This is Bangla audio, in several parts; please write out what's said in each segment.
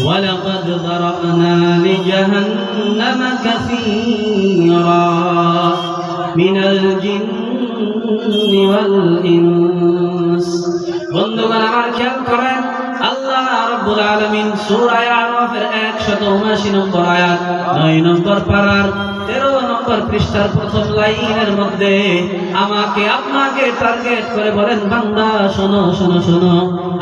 ولقد ذرأنا لجهنم كثيرا من الجن والإنس বন্ধুগণ আমার খেয়াল করেন আল্লাহ রাব্বুল আলামিন সূরা আরাফের 179 নম্বর আয়াত 9 নম্বর পারার 13 নম্বর পৃষ্ঠার প্রথম লাইনের মধ্যে আমাকে আপনাকে টার্গেট করে বলেন বান্দা শোনো শোনো শোনো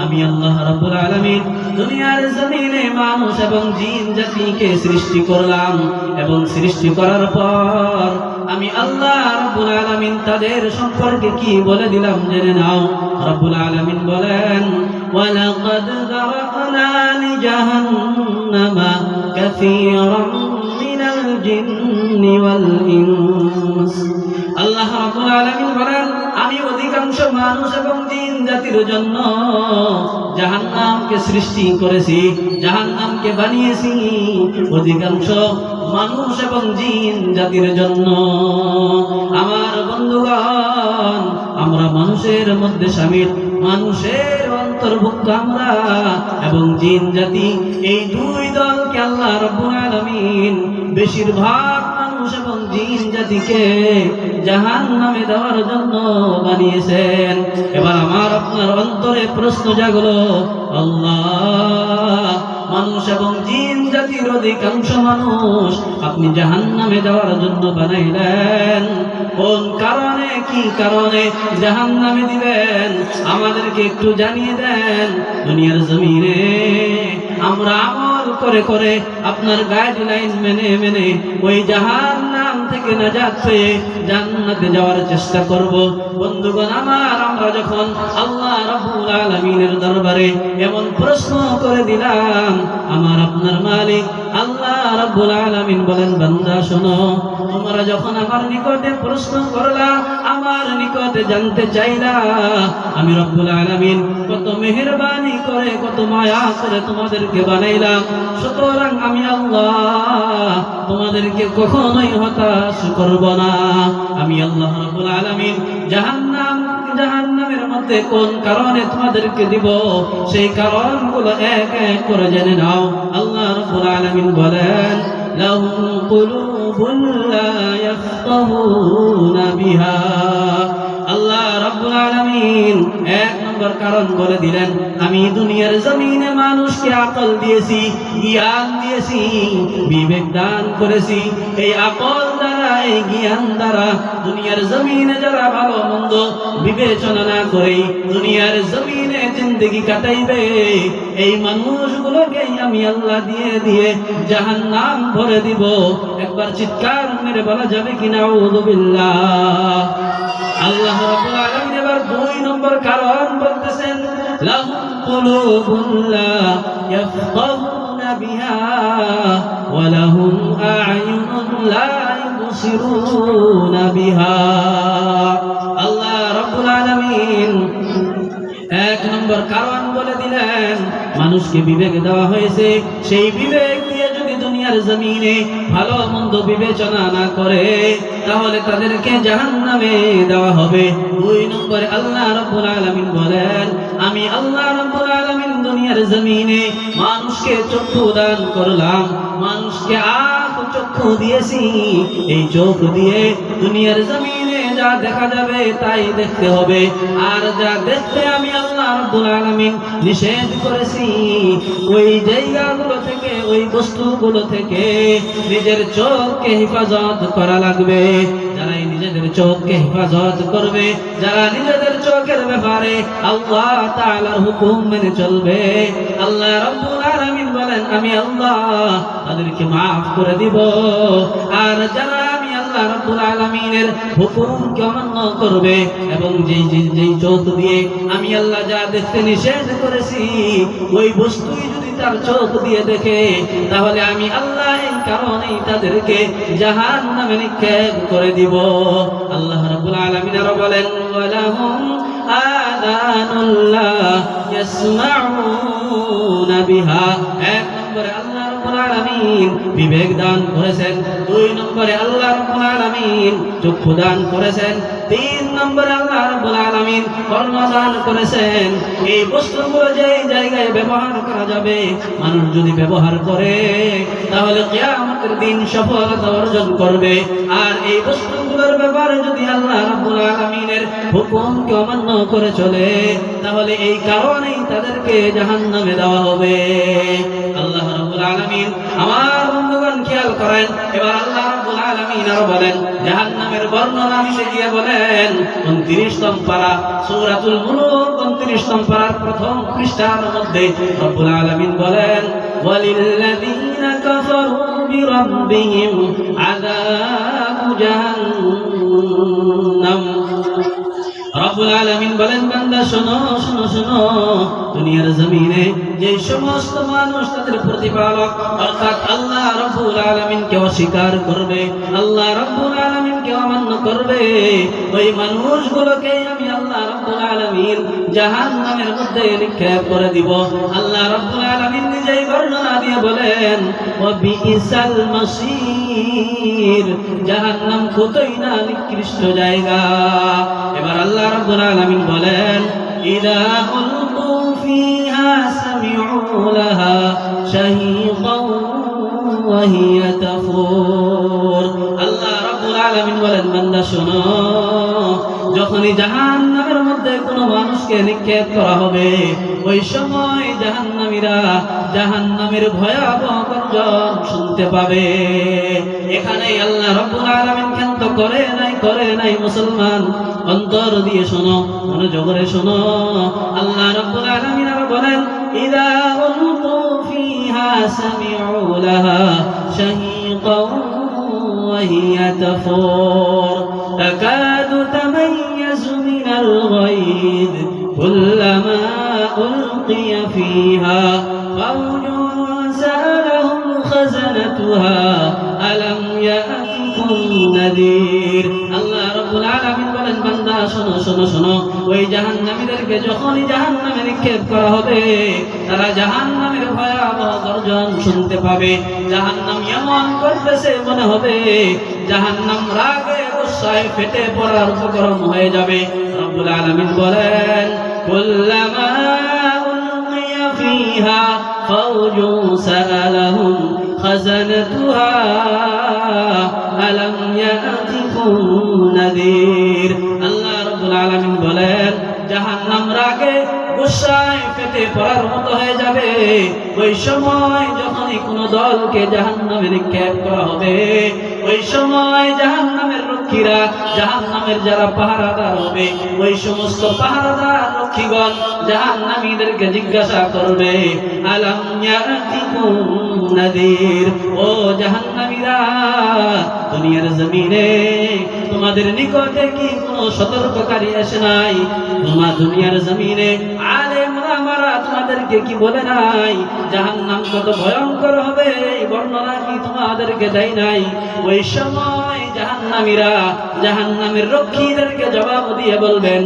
আমি আল্লাহ রাব্বুল আলামিন দুনিয়ার জমিনে মানুষ এবং জিন জাতিকে সৃষ্টি করলাম এবং সৃষ্টি করার পর আমি আল্লাহ রাব্বুল আলামিন তাদের সম্পর্কে কি বলে দিলাম জেনে নাও রাব্বুল আলামিন বলেন ওয়ালাকাদ যারাকনা লিজাহান্নামা কাসীরাম মিনাল জিন্নি ওয়াল ইনস আল্লাহ রাব্বুল আলামিন বলেন আমি অধিকাংশ মানুষ এবং জিন জাতির জন্য জাহান্নামকে সৃষ্টি করেছি জাহান্নামকে বানিয়েছি অধিকাংশ মানুষ এবং জিন জাতির জন্য আমার বন্ধুগণ আমরা মানুষের মধ্যে শামিল মানুষের অন্তর্ভুক্ত আমরা এবং জিন জাতি এই দুই দলকে আল্লাহ রাব্বুল আলামিন বেশিরভাগ মানুষ এবং জিন জাতিকে জাহান্নামে দেওয়ার জন্য বানিয়েছেন এবার আমার আপনার অন্তরে প্রশ্ন জাগলো আল্লাহ মানুষ এবং জিন জাতির অধিকাংশ মানুষ আপনি জাহান্নামে দেওয়ার জন্য বানাইলেন কোন কারণে কি কারণে জাহান্নামে দিবেন আমাদেরকে একটু জানিয়ে দেন দুনিয়ার জমিনে আমরা আমল করে করে আপনার গাইডলাইন মেনে মেনে ওই জাহান্নাম থেকে নাজাত পেয়ে জান্নাতে যাওয়ার চেষ্টা করব বন্ধুগণ আমার আমরা যখন আল্লাহ রাব্বুল আলামিনের দরবারে এমন প্রশ্ন করে দিলাম আমার আপনার মালিক আল্লাহ রাব্বুল আলামিন বলেন বান্দা শোনো তোমরা যখন আমার নিকটে প্রশ্ন করলা আমার নিকটে জানতে চাইলা আমি রব্বুল আলামিন কত মেহেরবানি করে কত মায়া করে তোমাদেরকে বানাইলাম সুতরাং আমি আল্লাহ তোমাদেরকে কখনোই হতাশ করব না আমি আল্লাহ রাব্বুল আলামিন জাহান্নামের মধ্যে কোন কারণে তোমাদেরকে দিব সেই কারণগুলো এক এক করে জেনে নাও আল্লাহ রাব্বুল আলামিন বলেন লাহুম কুলুবুন লা ইয়াফকাহুনা বিহা আল্লাহ রাব্বুল আলামিন এক নম্বর কারণ বলে দিলেন আমি দুনিয়ার জমিনে মানুষকে আকল দিয়েছি জ্ঞান দিয়েছি বিবেক দান করেছি এই আকল দ্বারা এই জ্ঞান দ্বারা দুনিয়ার জমিনে যারা ভালো মন্দ বিবেচনা না করে দুনিয়ার জমিনে জিন্দেগি কাটাইবে এই মানুষগুলোকে আমি আল্লাহ দিয়ে দিয়ে জাহান্নাম ভরে দিব একবার চিৎকার মেরে বলা যাবে কি নাউযু বিল্লাহ আল্লাহ রাব্বুল আলামিন এবার দুই নম্বর কারণ বলতেছেন লাহুম কুলুবুন লা ইয়াফকাহুনা বিহা ওয়া লাহুম আ'য়ুনুন লা ইবসিরুনা বিহা আল্লাহ রাব্বুল আলামিন এক নম্বর কারণ বলে দিলেন মানুষকে বিবেক দেওয়া হয়েছে সেই বিবেক দিয়ে যদি দুনিয়ার জমিনে ভালো মন্দ বিবেচনা না করে তাহলে তাদেরকে জাহান্নামে দেওয়া হবে দুই নম্বরে আল্লাহ রাব্বুল আলামিন বলেন আমি আল্লাহ রাব্বুল আলামিন দুনিয়ার জমিনে মানুষকে চক্ষু দান করলাম মানুষকে চক্ষু দিয়েছি এই চোখ দিয়ে দুনিয়ার জমিনে যা দেখা যাবে তাই দেখতে হবে আর যা দেখতে আমি আল্লাহ রাব্বুল আলামিন নিষেধ করেছি ওই জায়গাগুলো থেকে ওই বস্তুগুলো থেকে নিজের চোখকে হেফাজত করা লাগবে যারা নিজেদের চোখকে হেফাজত করবে যারা নিজেদের চোখের ব্যাপারে আল্লাহ তাআলার হুকুম মেনে চলবে আল্লাহ রাব্বুল আলামিন বলেন আমি আল্লাহ তাদেরকে maaf করে দিব আর যারা আমি আল্লাহ রাব্বুল আলামিনের হুকুমকে অমান্য করবে এবং যেই চোখ দিয়ে আমি আল্লাহ যা দেখতে নিষেধ করেছি ওই বস্তুই যদি তার চোখ দিয়ে দেখে তাহলে আমি আল্লাহ এই কারণেই তাদেরকে জাহান্নামে নিক্ষেপ করে দিব আল্লাহ রাব্বুল আলামিন আরো বলেন ওয়ালাহুম আযানুন লা ইয়াসমাউনা বিহা এক নম্বরে আল্লাহ রাব্বুল আলামিন বিবেক দান করেছেন, 2 নম্বরে আল্লাহ রাব্বুল আলামিন চক্ষু দান করেছেন, 3 নম্বরে আল্লাহ রাব্বুল আলামিন কর্ণ দান করেছেন। এই বস্তুগুলো যে জায়গায় ব্যবহার করা যাবে, মানুষ যদি ব্যবহার করে তাহলে কিয়ামতের দিন সফলতা অর্জন করবে। আর এই বস্তুগুলোর ব্যাপারে যদি আল্লাহ রাব্বুল আলামিনের হুকুমকে অমান্য করে চলে তাহলে এই কারণেই তাদেরকে জাহান্নামে দেওয়া হবে। আল্লাহ রাব্বুল আলামিন আমার বন্ধুগণ খেয়াল করেন, এবার আল্লাহ রাব্বুল আলামিন আরো বলেন, জাহান্নামের বর্ণনা নিচে গিয়ে বলেন 29তম পারা সূরাতুল মুলুক 29তম পারার প্রথম পৃষ্ঠার মধ্যে রব্বুল আলামিন বলেন, ওয়ালিল্লাযীনা কাফারু বিরাব্বিহিম আযাবু জাহান্নাম। রব্বুল আলামিন বলেন, বান্দা শোনো শোনো শোনো, দুনিয়ার জমিনে যে সমস্ত মানুষ তাদের প্রতিপালক অর্থাৎ আল্লাহ রাব্বুল আলামিনকে অস্বীকার করবে, আল্লাহ রাব্বুল আলামিনকে অমান্য করবে, ওই মানুষগুলোকে আমি আল্লাহ রাব্বুল আলামিন জাহান্নামের মধ্যে নিক্ষেপ করে দিব। আল্লাহ রাব্বুল আলামিন নিজেই বর্ণনা দিয়ে বলেন, ওয়া বিইসাল মাসির, জাহান্নাম কতই না নিকৃষ্ট জায়গা। এবার আল্লাহ রাব্বুল আলামিন বলেন, ইদা উলকু ফিহা সামিউ লাহা শাহীকান ওয়া হিয়া তাফুর। আল্লাহ রাব্বুল আলামিন বলেন, বান্দা শোনো, যখনই জাহান্নামের মধ্যে কোনো মানুষকে নিক্ষেপ করা হবে ওই সময় জাহান্নামীরা জাহান্নামের ভয়াবহ গর্জন শুনতে পাবে। এখানে আল্লাহ রাব্বুল আলামিন ক্ষান্ত করে নাই মুসলমান, অন্তর দিয়ে শোনো, মনোযোগ করে শোনো। আল্লাহ রাব্বুল আলামিন আর বলেন, ইদা উলকু ফিহা সামিউ লাহা শাহীকান ওয়া হিয়া তাফুর তাকাদু তামাইয়াজু মিনাল গায়দ কুল্লামা উলকিয়া ফিহা ফাওজুন সা'আলাহুম খাযানাতুহা আলাম ইয়া'তিকুম নাযীর। আল্লাহ রাব্বুল আলামিন বলেন, বান্দা শোনো শোনো শোনো, ওই জাহান্নামীদেরকে যখনই জাহান্নামে নিক্ষেপ করা হবে তারা জাহান্নামের ভয়াবহ গর্জন শুনতে পাবে। জাহান্নাম এমন করতেছে মনে হবে জাহান্নাম রাগে গুসায় ফেটে পড়ার উপকরণ হয়ে যাবে। রব্বুল আলামিন বলেন, কুল্লামা উলকিয়া ফিহা ফাওজুন সা'আলাহুম খাযানাতুহা আলাম ইয়া'তিকুম নাযীর। আল্লাহ রাব্বুল আলামিন বলেন, জাহান্নাম রাগে গুসায় ফেটে পড়ার মতো হয়ে যাবে। ওই সময় যখনই কোনো দলকে জাহান্নামে নিক্ষেপ করা হবে ওই সময় জাহান্নামের রক্ষীরা, জাহান্নামের যারা পাহারাদার হবে ওই সমস্ত পাহারাদার রক্ষীগণ জাহান্নামীদেরকে জিজ্ঞাসা করবে, আলাম ইয়াতিকুম নাযীর, ও জাহান্নামীরা, দুনিয়ার জমিনে তোমাদের নিকটে কি কোনো সতর্ককারী আসে নাই? তোমার দুনিয়ার জমিনে আলেম ওলামারা তোমাদেরকে কি বলে নাই জাহান্নাম কত ভয়ঙ্কর হবে? এই বর্ণনা কি তোমাদেরকে দেয় নাই? ওই সময় জাহান্নামীরা জাহান্নামের রক্ষীদেরকে জবাব দিয়ে বলবেন,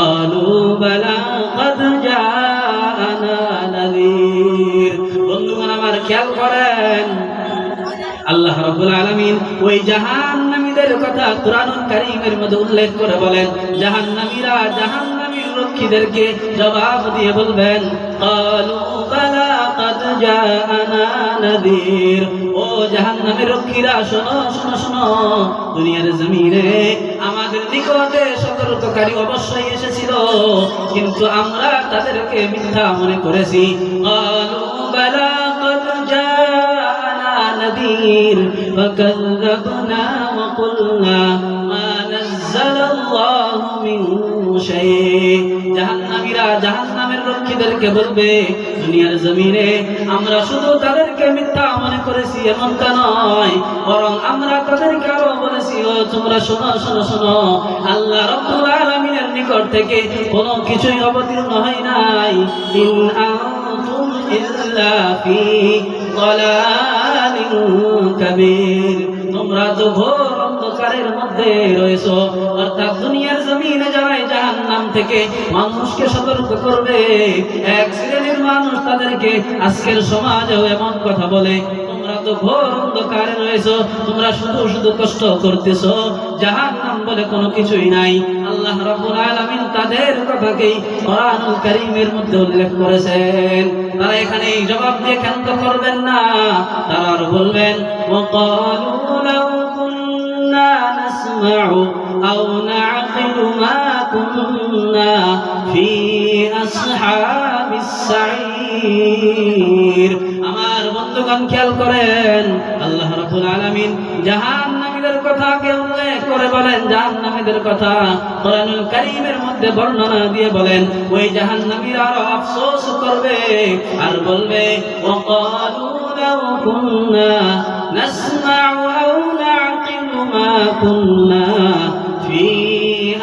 আলু বালা কদ জাআনা নাযীর। বন্ধুগণ আমার খেয়াল করেন, আল্লাহ রাব্বুল আলামিন ওই জাহান্নামীদের কথা কুরআনুল কারীমের মধ্যে উল্লেখ করে বলেন, জাহান্নামীরা জাহান্নামীর রক্ষীদেরকে জবাব দিয়ে বলবেন, ক্বালু বালা ক্বাদ জাআনা নাযীর। ও জাহান্নামীর রক্ষীরা শোনো শোনো শোনো, দুনিয়ার জমিনে আমাদের নিকটে সতর্ককারী অবশ্যই এসেছিল, কিন্তু আমরা তাদেরকে মিথ্যা মনে করেছি। ক্বালু বালা ক্বাদ জাআনা নাযীর ফাকাযযাবনা ওয়া কুলনা মা নাযালাল্লাহু মিন শাই'। জাহান্নামীরা জাহান্নামের রক্ষীদেরকে বলবে, দুনিয়ার জমিনে আমরা শুধু তাদেরকে মিথ্যা মনে করেছি এমনটা নয়, বরং আমরা তাদেরকে আরো বলেছি, ও তোমরা শোনো শোনো শোনো, আল্লাহ রাব্বুল আলামিনের নিকট থেকে কোনো কিছুই অবতীর্ণ হয় নাই। ইন আনতুম ইল্লা ফি যালালিন কাবীর, তোমরা তো ঘোর অন্ধকার অন্ধকারের মধ্যে রয়েছো, অর্থাৎ দুনিয়ার জমিনে যারা জাহান্নাম থেকে মানুষকে সতর্ক করবে, এক শ্রেণীর মানুষ তাদেরকে আজকের সমাজেও এমন কথা বলে, তোমরা তো ঘোর অন্ধকারে রয়েছো, তোমরা শুধু শুধু কষ্ট করতেছো, জাহান্নাম বলে কোনো কিছুই নাই। আল্লাহ রাব্বুল আলামিন তাদের কথাকেই কোরআনুল কারীমের মধ্যে উল্লেখ করেছেন। তারা এখানে জবাব দিয়ে ক্ষান্ত করবেন না, তারা আর বলবেন ওয়াকালু লাউ কুন্না নাসমাউ আও নাআকিলু মা কুন্না ফি আসহাবিস সাঈর। আমার বন্ধুগণ খেয়াল করেন, আল্লাহ রাব্বুল আলামিন জাহান্নামীদের কথাকে উল্লেখ করে বলেন, জাহান্নামীদের কথা কোরআনুল কারীমের মধ্যে বর্ণনা দিয়ে বলেন, ওই জাহান্নামীরা আরো আফসোস করবে আর বলবে ওয়াকালু লাউ কুন্না নাসমাউ আও নাআকিলু মা কুন্না ফি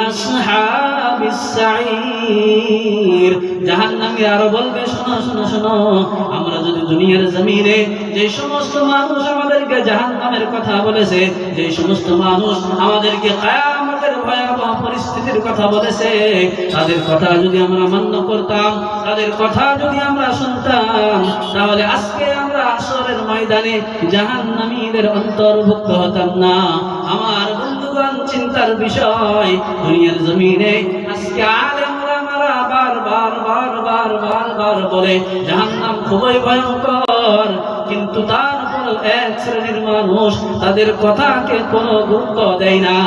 আসহাবিস সাঈর। জাহান্নামী আরো বলবে, শোনো শোনো শোনো, আমরা যদি দুনিয়ার জমিনে যে সমস্ত মানুষ আমাদেরকে জাহান্নামের কথা বলেছে, যে সমস্ত মানুষ আমাদেরকে কিয়ামতের ভয়াবহ পরিস্থিতির কথা বলেছে, তাদের কথা যদি আমরা মান্য করতাম, তাদের কথা যদি আমরা শুনতাম, তাহলে আজকে আমরা হাসরের ময়দানে জাহান্নামীদের অন্তর্ভুক্ত হতাম না। আমার বন্ধুগণ, চিন্তার বিষয়, দুনিয়ার জমিনে আজকে আলেম ওলামারা বারবার বলে জাহান্নাম খুবই ভয়ঙ্কর, কিন্তু তারপর এক শ্রেণীর মানুষ তাদের কথাকে কোনো গুরুত্ব দেয় না।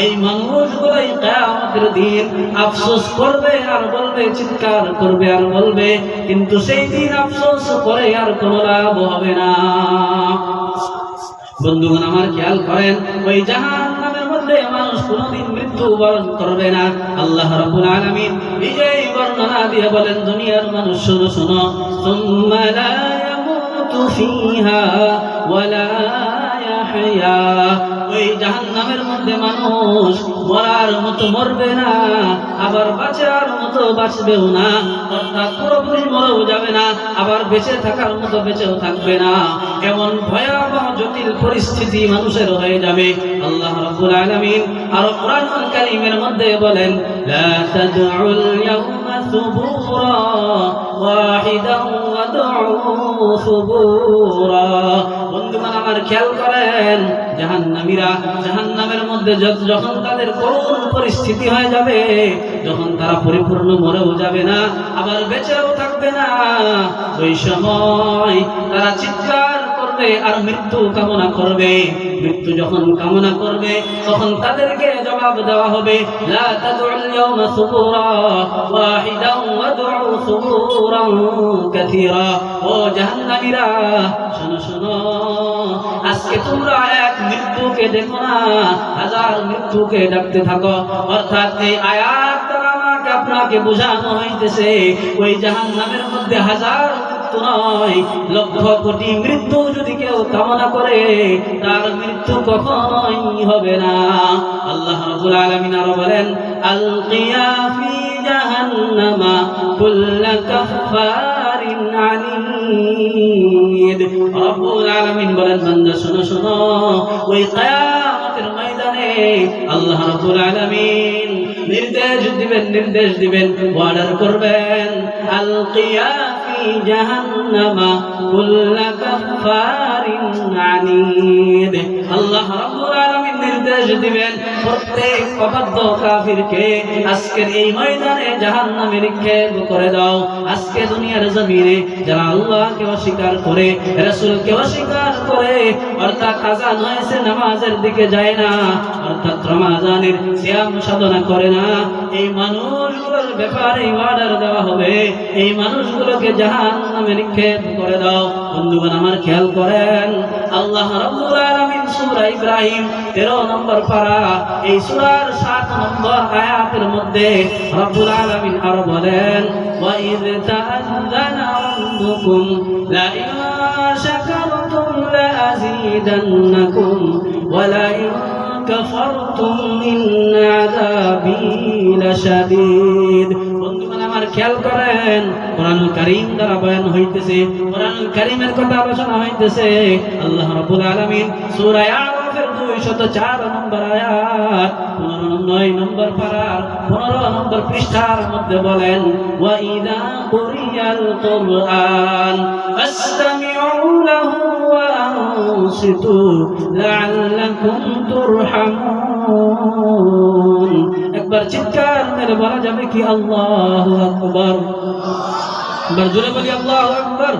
এই মানুষগুলোই কিয়ামতের দিন আফসোস করবে আর বলবে, চিৎকার করবে আর বলবে, কিন্তু সেই দিন আফসোস করে আর কোনো লাভ হবে না। বন্ধুগণ আমার খেয়াল করেন, ওই জাহান্নামের মধ্যে মানুষ কোনোদিন মৃত্যু বরণ করবে না। আল্লাহ রাব্বুল আলামিন নিজেই বর্ণনা দিয়ে বলেন, দুনিয়ার মানুষ শোনো শোনো, সুম্মা লা ইয়ামুতু ফিহা ওয়ালা ইয়াহইয়া। ওই জাহান্নামের মধ্যে মানুষ মরার মতো মরবে না, আবার বাঁচার মতো বাঁচবেও না, অর্থাৎ পুরোপুরি মরেও যাবে না, আবার বেঁচে থাকার মতো বেঁচেও থাকবে না। এমন ভয়াবহ জটিল পরিস্থিতি মানুষের হয়ে যাবে। আল্লাহ রাব্বুল আলামিন আর কোরআনুল কারীমের মধ্যে বলেন, লা তাদউল ইয়াওমা সুবুরা ওয়াহিদান ওয়াদউ সুবুরা। বন্ধুগণ আমার খেয়াল করেন, জাহান্নামীরা জাহান্নামের মধ্যে যখন তাদের করুণ পরিস্থিতি হয়ে যাবে, যখন তারা পরিপূর্ণ মরেও যাবে না, আবার বেঁচেও থাকবে না, ওই সময় তারা চিৎকার করবে আর মৃত্যু কামনা করবে। মৃত্যু যখন কামনা করবে, তখন তাদেরকে জবাব দেওয়া হবে, লা তাদউল ইয়াওমা সুবুরা ওয়াহিদান ওয়াদউ সুবুরান কাসীরা। ও জাহান্নামীরা শোনো শোনো, আজকে তোমরা এক মৃত্যুকে দেখো না, হাজার মৃত্যুকে ডাকতে থাকো। অর্থাৎ এই আয়াত দ্বারা আমাকে আপনাকে বোঝানো হইতেছে, ওই জাহান্নামের মধ্যে হাজার মৃত্যু নয়, লক্ষ কোটি মৃত্যু যদি কেউ কামনা করে, তার মৃত্যু কখনোই হবে না। আল্লাহ রাব্বুল আলামিন আরো বলেন, আলকিয়া ফি জাহান্নামা কুল্লা কাফফারিন আনিদ। রাব্বুল আলামিন বলেন, বান্দা শোনো শোনো, ওই কিয়ামতের ময়দানে আল্লাহ রাব্বুল আলামিন নির্দেশ দিবেন, অর্ডার করবেন, আলকিয়া ফি জাহান্নামা কুল্লা কাফফারিন আনিদ। আল্লাহ রাব্বুল আলামিন নির্দেশ দিবেন, প্রত্যেক অবাধ্য কাফিরকে আজকের এই ময়দানে জাহান্নামে নিক্ষেপ করে দাও। আজকে দুনিয়ার জমিনে যারা আল্লাহকে অস্বীকার করে, রাসূলকে অস্বীকার করে, অর্থাৎ আযান হয়েছে নামাজের দিকে যায় না, অর্থাৎ রমজানের সিয়াম সাধনা করে না, এই মানুষগুলোর ব্যাপারে অর্ডার দেওয়া হবে, এই মানুষগুলোকে জাহান্নামে নিক্ষেপ করে দাও। বন্ধুগণ আমার খেয়াল করেন, আল্লাহ রাব্বুল আলামিন সূরা ইব্রাহিম 13 নম্বর পারা, এই সূরার 7 নম্বর আয়াতের মধ্যে রাব্বুল আলামিন আরো বলেন, ওয়া ইয তাআযানা রাব্বুকুম লা ইন শাকারতুম লা আযীদান্নাকুম ওয়া লা ইন কাফারতুম ইন্না আযাবী লাশাদীদ। বন্ধুগণ আমার খেয়াল করেন, কোরআনুল কারীম দ্বারা বয়ান হইতেছে, কোরআনুল কারীমের কথা আলোচনা হইতেছে। আল্লাহ রাব্বুল আলামিন সূরা আরাফের 2 204 নম্বর আয়াত 9 নম্বর পারার 15 নম্বর পৃষ্ঠার মধ্যে বলেন ওয়া ইযা কুরিয়াল কুরআন ফাসতামিউ লাহু ওয়া আনসিতু লাআল্লাকুম তুরহামুন। একবার চিৎকার মেরে বলা যাবে কি আল্লাহু আকবার? একবার জোরে বলি আল্লাহু আকবার।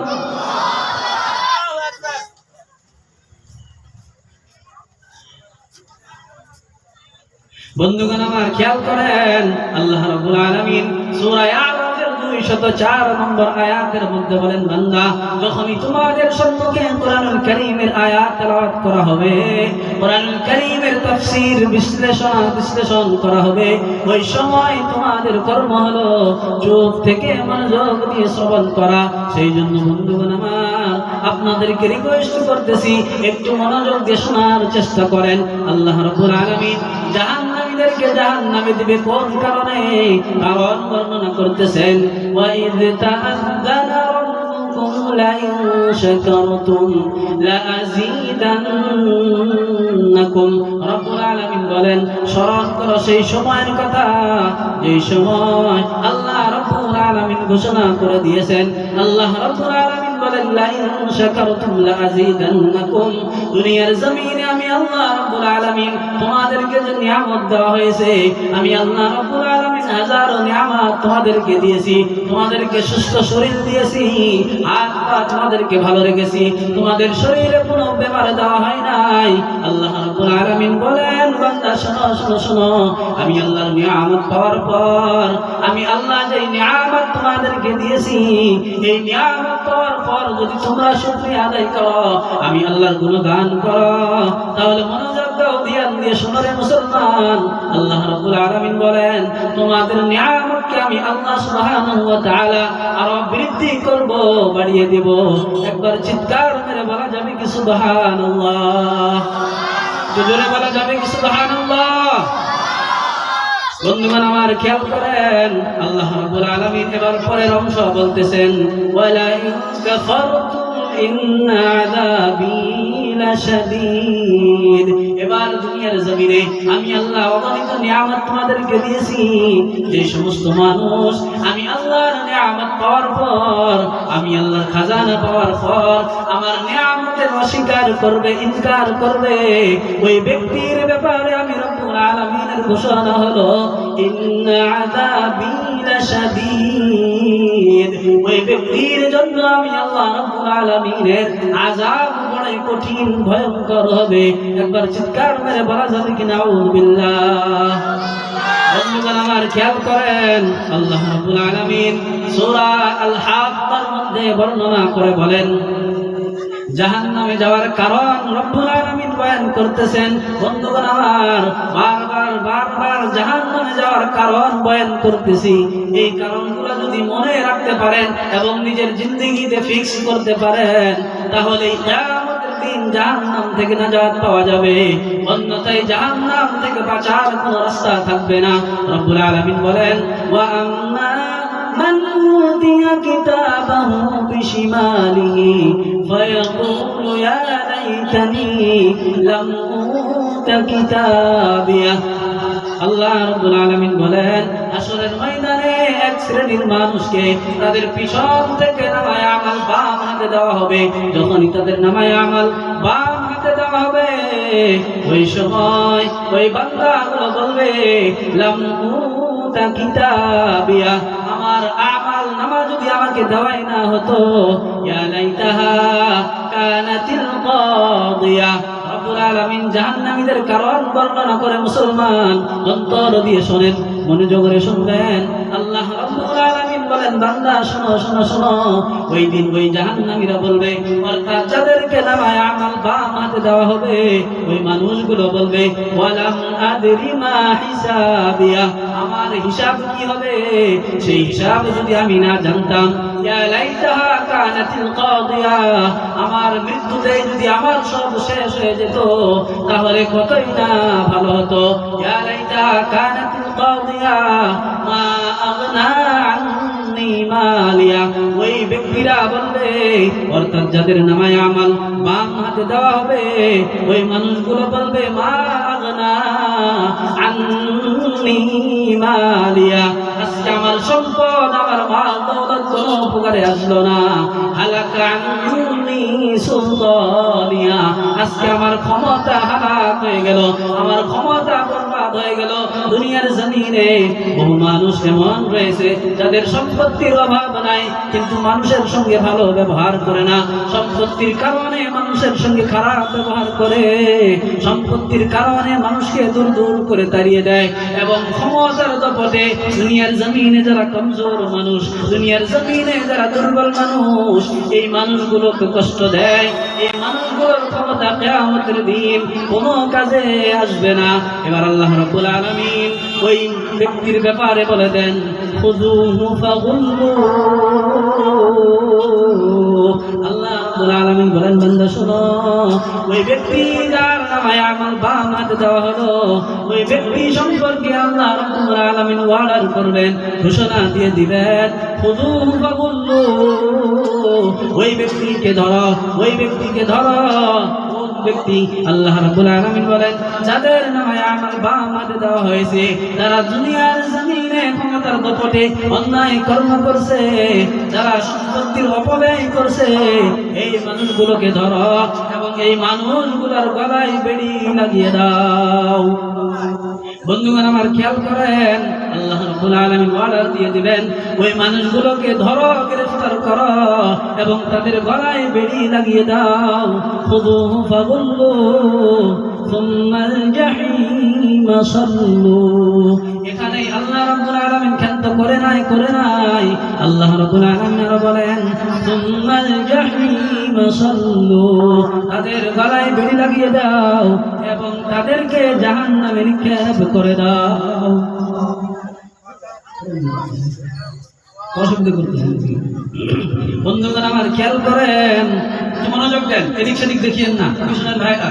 বন্ধুগণ আমার খেয়াল করেন, আল্লাহ রাব্বুল আলামিন সূরা আরাফের 204 নম্বর আয়াতের মধ্যে বলেন, বান্দা যখনই তোমাদের সম্মুখে কোরআনুল কারীমের আয়াত তেলাওয়াত করা হবে, কোরআনুল কারীমের তাফসীর বিশ্লেষণ করা হবে, ওই সময় তোমাদের কর্ম হলো চুপ থেকে মনোযোগ দিয়ে শ্রবণ করা। সেই জন্য বন্ধুগণ আমার আপনাদেরকে রিকোয়েস্ট করতেছি, একটু মনোযোগ দিয়ে শোনার চেষ্টা করেন। আল্লাহ রাব্বুল আলামিন জাহান্নামীদেরকে জাহান্নামে দিবে কোন কারণে, কারণ বর্ণনা করতেছেন। وَإِذْ تَأَذَّنَ رَبُّكُمْ لَئِن شَكَرْتُمْ لَأَزِيدَنَّكُمْ। রব্বুল আলামিন বলেন, স্মরণ করো সেই সময়ের কথা যেই সময় আল্লাহ রব্বুল আলামিন ঘোষণা করে দিয়েছেন। আল্লাহ রব্বুল আলামিন বলেন, লাইন শাকারতুম লাযীদান্নাকুম। দুনিয়ার জমিনে আমি আল্লাহ রব্বুল আলামিন তোমাদেরকে যে নিয়ামত দেওয়া হয়েছে, আমি আল্লাহ রব্বুল আলামিন হাজারো নিয়ামত তোমাদেরকে দিয়েছি। তোমাদেরকে সুস্থ শরীর দিয়েছি, হাত পা তোমাদেরকে ভালো রেখেছি, তোমাদের শরীরে কোনো বেমার দেওয়া হয় নাই। আল্লাহ রব্বুল আলামিন বলেন, বান্দা শোনো শোনো শোনো, আমি আল্লাহর নিয়ামত পাওয়ার পর, আমি আল্লাহ যে নিয়ামত তোমাদেরকে দিয়েছি, এই নিয়ামত পাওয়ার পর যদি তোমরা শুকরিয়া আদায় করো, আমি আল্লাহর গুণগান করো, তাহলে মনোযোগ দাও, ধ্যান দিয়ে শোনো রে মুসলমান। আল্লাহ রাব্বুল আলামিন বলেন, তোমাদের নিয়ামতকে আমি আল্লাহ সুবহানাহু ওয়া তাআলা আরো বৃদ্ধি করব, বাড়িয়ে দেব। একবার চিৎকার মেরে বলা যাবে কি সুবহানাল্লাহ? জোরে বলা যাবে কি সুবহানাল্লাহ? বন্ধুগণ আমার খেয়াল করেন, আল্লাহ রাব্বুল আলামিন এবার পরের অংশ বলতেছেন, ওয়ালা ইন কাফারতুম ইন্না আযাবী লাশাদীদ। এবার দুনিয়ার জমিনে আমি আল্লাহ অগণিত নিয়ামত তোমাদেরকে দিয়েছি। যে সমস্ত মানুষ আমি আল্লাহর নিয়ামত পাওয়ার পর, আমি আল্লাহর খাজানা পাওয়ার পর আমার নিয়ামতের অস্বীকার করবে, ইনকার করবে, ওই ব্যক্তির ব্যাপারে আমি রব্বুল আলামিনের ঘোষণা হলো, ইন্না আযাবী লাশাদীদ। ওই ব্যক্তির জন্য আমি আল্লাহ রব্বুল আলামিনের আযাব বড় কঠিন ভয়ঙ্কর হবে। একবার চিৎকার মেরে বলা যাবে কি নাউযু বিল্লাহ? বন্ধুগণ আমার খেয়াল করেন, আল্লাহ রাব্বুল আলামিন সূরা আল হাক্কার মধ্যে বর্ণনা করে বলেন, জাহান্নামে যাওয়ার কারণ রব্বুল আলামিন বয়ান করতেছেন। বন্ধুগণ আমার বারবার জাহান্নামে যাওয়ার কারণ বয়ান করতেছি। এই কারণগুলো যদি মনে রাখতে পারেন এবং নিজের জিন্দেগিতে ফিক্স করতে পারেন, তাহলে কিয়ামতের দিন জাহান্নাম থেকে নাজাত পাওয়া যাবে। অন্যথায় জাহান্নাম থেকে বাঁচার কোনো রাস্তা থাকবে না। রব্বুল আলামিন বলেন, ওয়া আম্মা من أوتي كتابه بشماله فيقول يا ليتني لم أوت كتابيه। আল্লাহ রাব্বুল আলামিন বলেন, হাসরের ময়দানে এক শ্রেণীর মানুষকে তাদের পিছন থেকে নামায়ে আমল বাম হাতে দেওয়া হবে। যখনই তাদের নামায়ে আমল বাম হাতে দেওয়া হবে, ওই সময় ওই বান্দাগুলো বলবে, লাম উতা কিতাবিয়া, আমার আমল নামা যদি আমাকে দেওয়াই না হতো, ইয়া লাইতাহা কানাতিল কাদিয়া। রব্বুল আলামিন জাহান্নামীদের কারণ বর্ণনা করে মুসলমান অন্তর দিয়ে শোনেন, মনোযোগ করে শুনবেন। আল্লাহ রাব্বুল আলামিন বলেন, বান্দা শোনো শোনো শোনো, ওই দিন ওই জাহান্নামীরা বলবে, অর্থাৎ যাদেরকে নামায়ে আমল বাম হাতে দেওয়া হবে, ওই মানুষগুলো বলবে, ওয়ালাম আদরি মা হিসাবিয়া, আমার হিসাব কি হবে সেই হিসাব যদি আমি না জানতাম। ইয়া লাইতাহা কানাতিল কাদিয়া, আমার মৃত্যুতে যদি আমার সব শেষ হয়ে যেত, তাহলে কতই না ভালো হতো। ইয়া লাইতাহা কানাতিল কাদিয়া মা আগনা আন্নি শিমালিয়া, ওই ব্যক্তিরা বলবে, অর্থাৎ যাদের নামায়ে আমাল বাম হাতে দেওয়া হবে, ওই মানুষগুলো বলবে, মা আগনা আন্নি মালিয়া, আজকে আমার সম্পদ, আমার মাল দৌলত কোনো উপকারে আসলো না। হালাকা আন্নি সুলতানিয়া, আজকে আমার ক্ষমতা হালাক হয়ে গেল, আমার ক্ষমতা বরবাদ হয়ে গেল। দুনিয়ার জমিনে বহু মানুষ এমন রয়েছে যাদের সম্পত্তির অভাব নাই, কিন্তু মানুষের সঙ্গে ভালো ব্যবহার করে না। সম্পত্তির কারণে মানুষের সঙ্গে খারাপ ব্যবহার করে, সম্পত্তির কারণে মানুষকে দূর দূর করে তাড়িয়ে দেয়। এবং ক্ষমতার দপটে দুনিয়ার জমিনে যারা কমজোর মানুষ, দুনিয়ার জমিনে যারা দুর্বল মানুষ, এই মানুষগুলোকে কষ্ট দেয়। এই মানুষগুলোর ক্ষমতা কিয়ামতের দিন কোনো কাজে আসবে না। এবার আল্লাহ রাব্বুল আলামিন ওই ব্যক্তির ব্যাপারে বলে দেন, খুযুহু ফাগুল্লু। আল্লাহ রাব্বুল আলামিন বলেন, বান্দা শোনো, ওই ব্যক্তি যার নামায়ে আমাল বাম হাতে দেওয়া হলো, ওই ব্যক্তি সম্পর্কে আল্লাহ রাব্বুল আলামিন ওয়ার্ডার করবেন, ঘোষণা দিয়ে দিবেন, খুযুহু ফাগুল্লু। ওই ব্যক্তিকে ধরো, ওই ব্যক্তিকে ধরো। ব্যক্তি আল্লাহ রাব্বুল আলামিন বলেন, যাদের নামায়ে আমাল বাম হাতে দেওয়া হয়েছে, যারা দুনিয়ার জমিনে ক্ষমতার দপটে অন্যায় কর্ম করছে, যারা সম্পত্তির অপব্যয় করছে, এই মানুষগুলোকে ধরো এবং এই মানুষগুলোর গলায় বেড়ি লাগিয়ে দাও। বন্ধুগণ আমার খেয়াল করেন, আল্লাহ রাব্বুল আলামিন অর্ডার দিয়ে দিবেন, ওই মানুষগুলোকে ধরো, গ্রেফতার করো এবং তাদের গলায় বেড়ি লাগিয়ে দাও। খুযুহু ফাগুল্লু সুম্মাল জাহিম সাল্লু। এখানে আল্লাহ রাব্বুল আলামিন ক্ষান্ত করে নাই, আল্লাহ রাব্বুল আলামিন আরো বলেন, সুম্মাল জাহিম সাল্লু, তাদের গলায় বেড়ি লাগিয়ে দাও এবং তাদেরকে জাহান্নামে নিক্ষেপ করে দাও। অসুবিধা করতেছেন বন্ধুগণ আমার খেয়াল করেন, মনোযোগ দেন, এদিক সেদিক দেখিয়েন না। কমিশনের ভাইরা,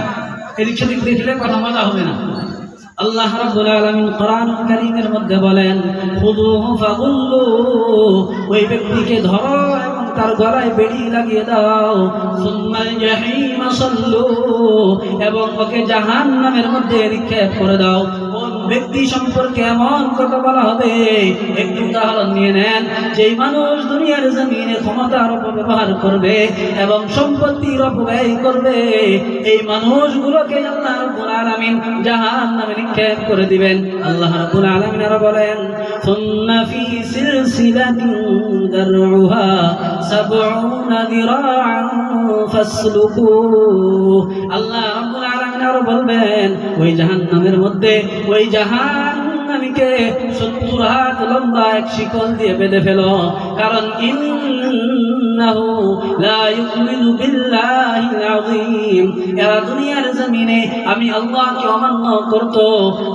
এদিক সেদিক দেখলে কথা মজা হবে না। আল্লাহ রাব্বুল আলামিন কোরআনুল কারীমের মধ্যে বলেন, খুযুহু ফাগুল্লু, ওই ব্যক্তিকে ধরো এবং তার গলায় বেড়ি লাগিয়ে দাও। সুম্মাল জাহিম সাল্লু, এবং ওকে জাহান্নামের মধ্যে নিক্ষেপ করে দাও। কোন ব্যক্তি সম্পর্কে এমন কথা বলা হবে? একটু উদাহরণ নিয়ে নেন। যেই মানুষ দুনিয়ার জমিনে ক্ষমতার অপব্যবহার করবে এবং সম্পত্তির অপব্যয় করবে, এই মানুষগুলোকে আল্লাহ রাব্বুল আলামিন জাহান্নামে নিক্ষেপ করে দিবেন। আল্লাহ রাব্বুল আলামিন আরো বলেন, সুন্না ফি সিলসিলাতিন দারউহা 70 যিরাআন ফাসলুকু। আল্লাহ রাব্বুল আলামিন আরো বলবেন, ওই জাহান্নামের মধ্যে ওই জাহান্নামীকে 70 হাত লম্বা এক শিকল দিয়ে বেঁধে ফেলো, কারণ ইন্নাহু লা ইউমিনু বিল্লাহিল আযীম। এরা দুনিয়ার জমিনে আমি আল্লাহকে অমান্য করত,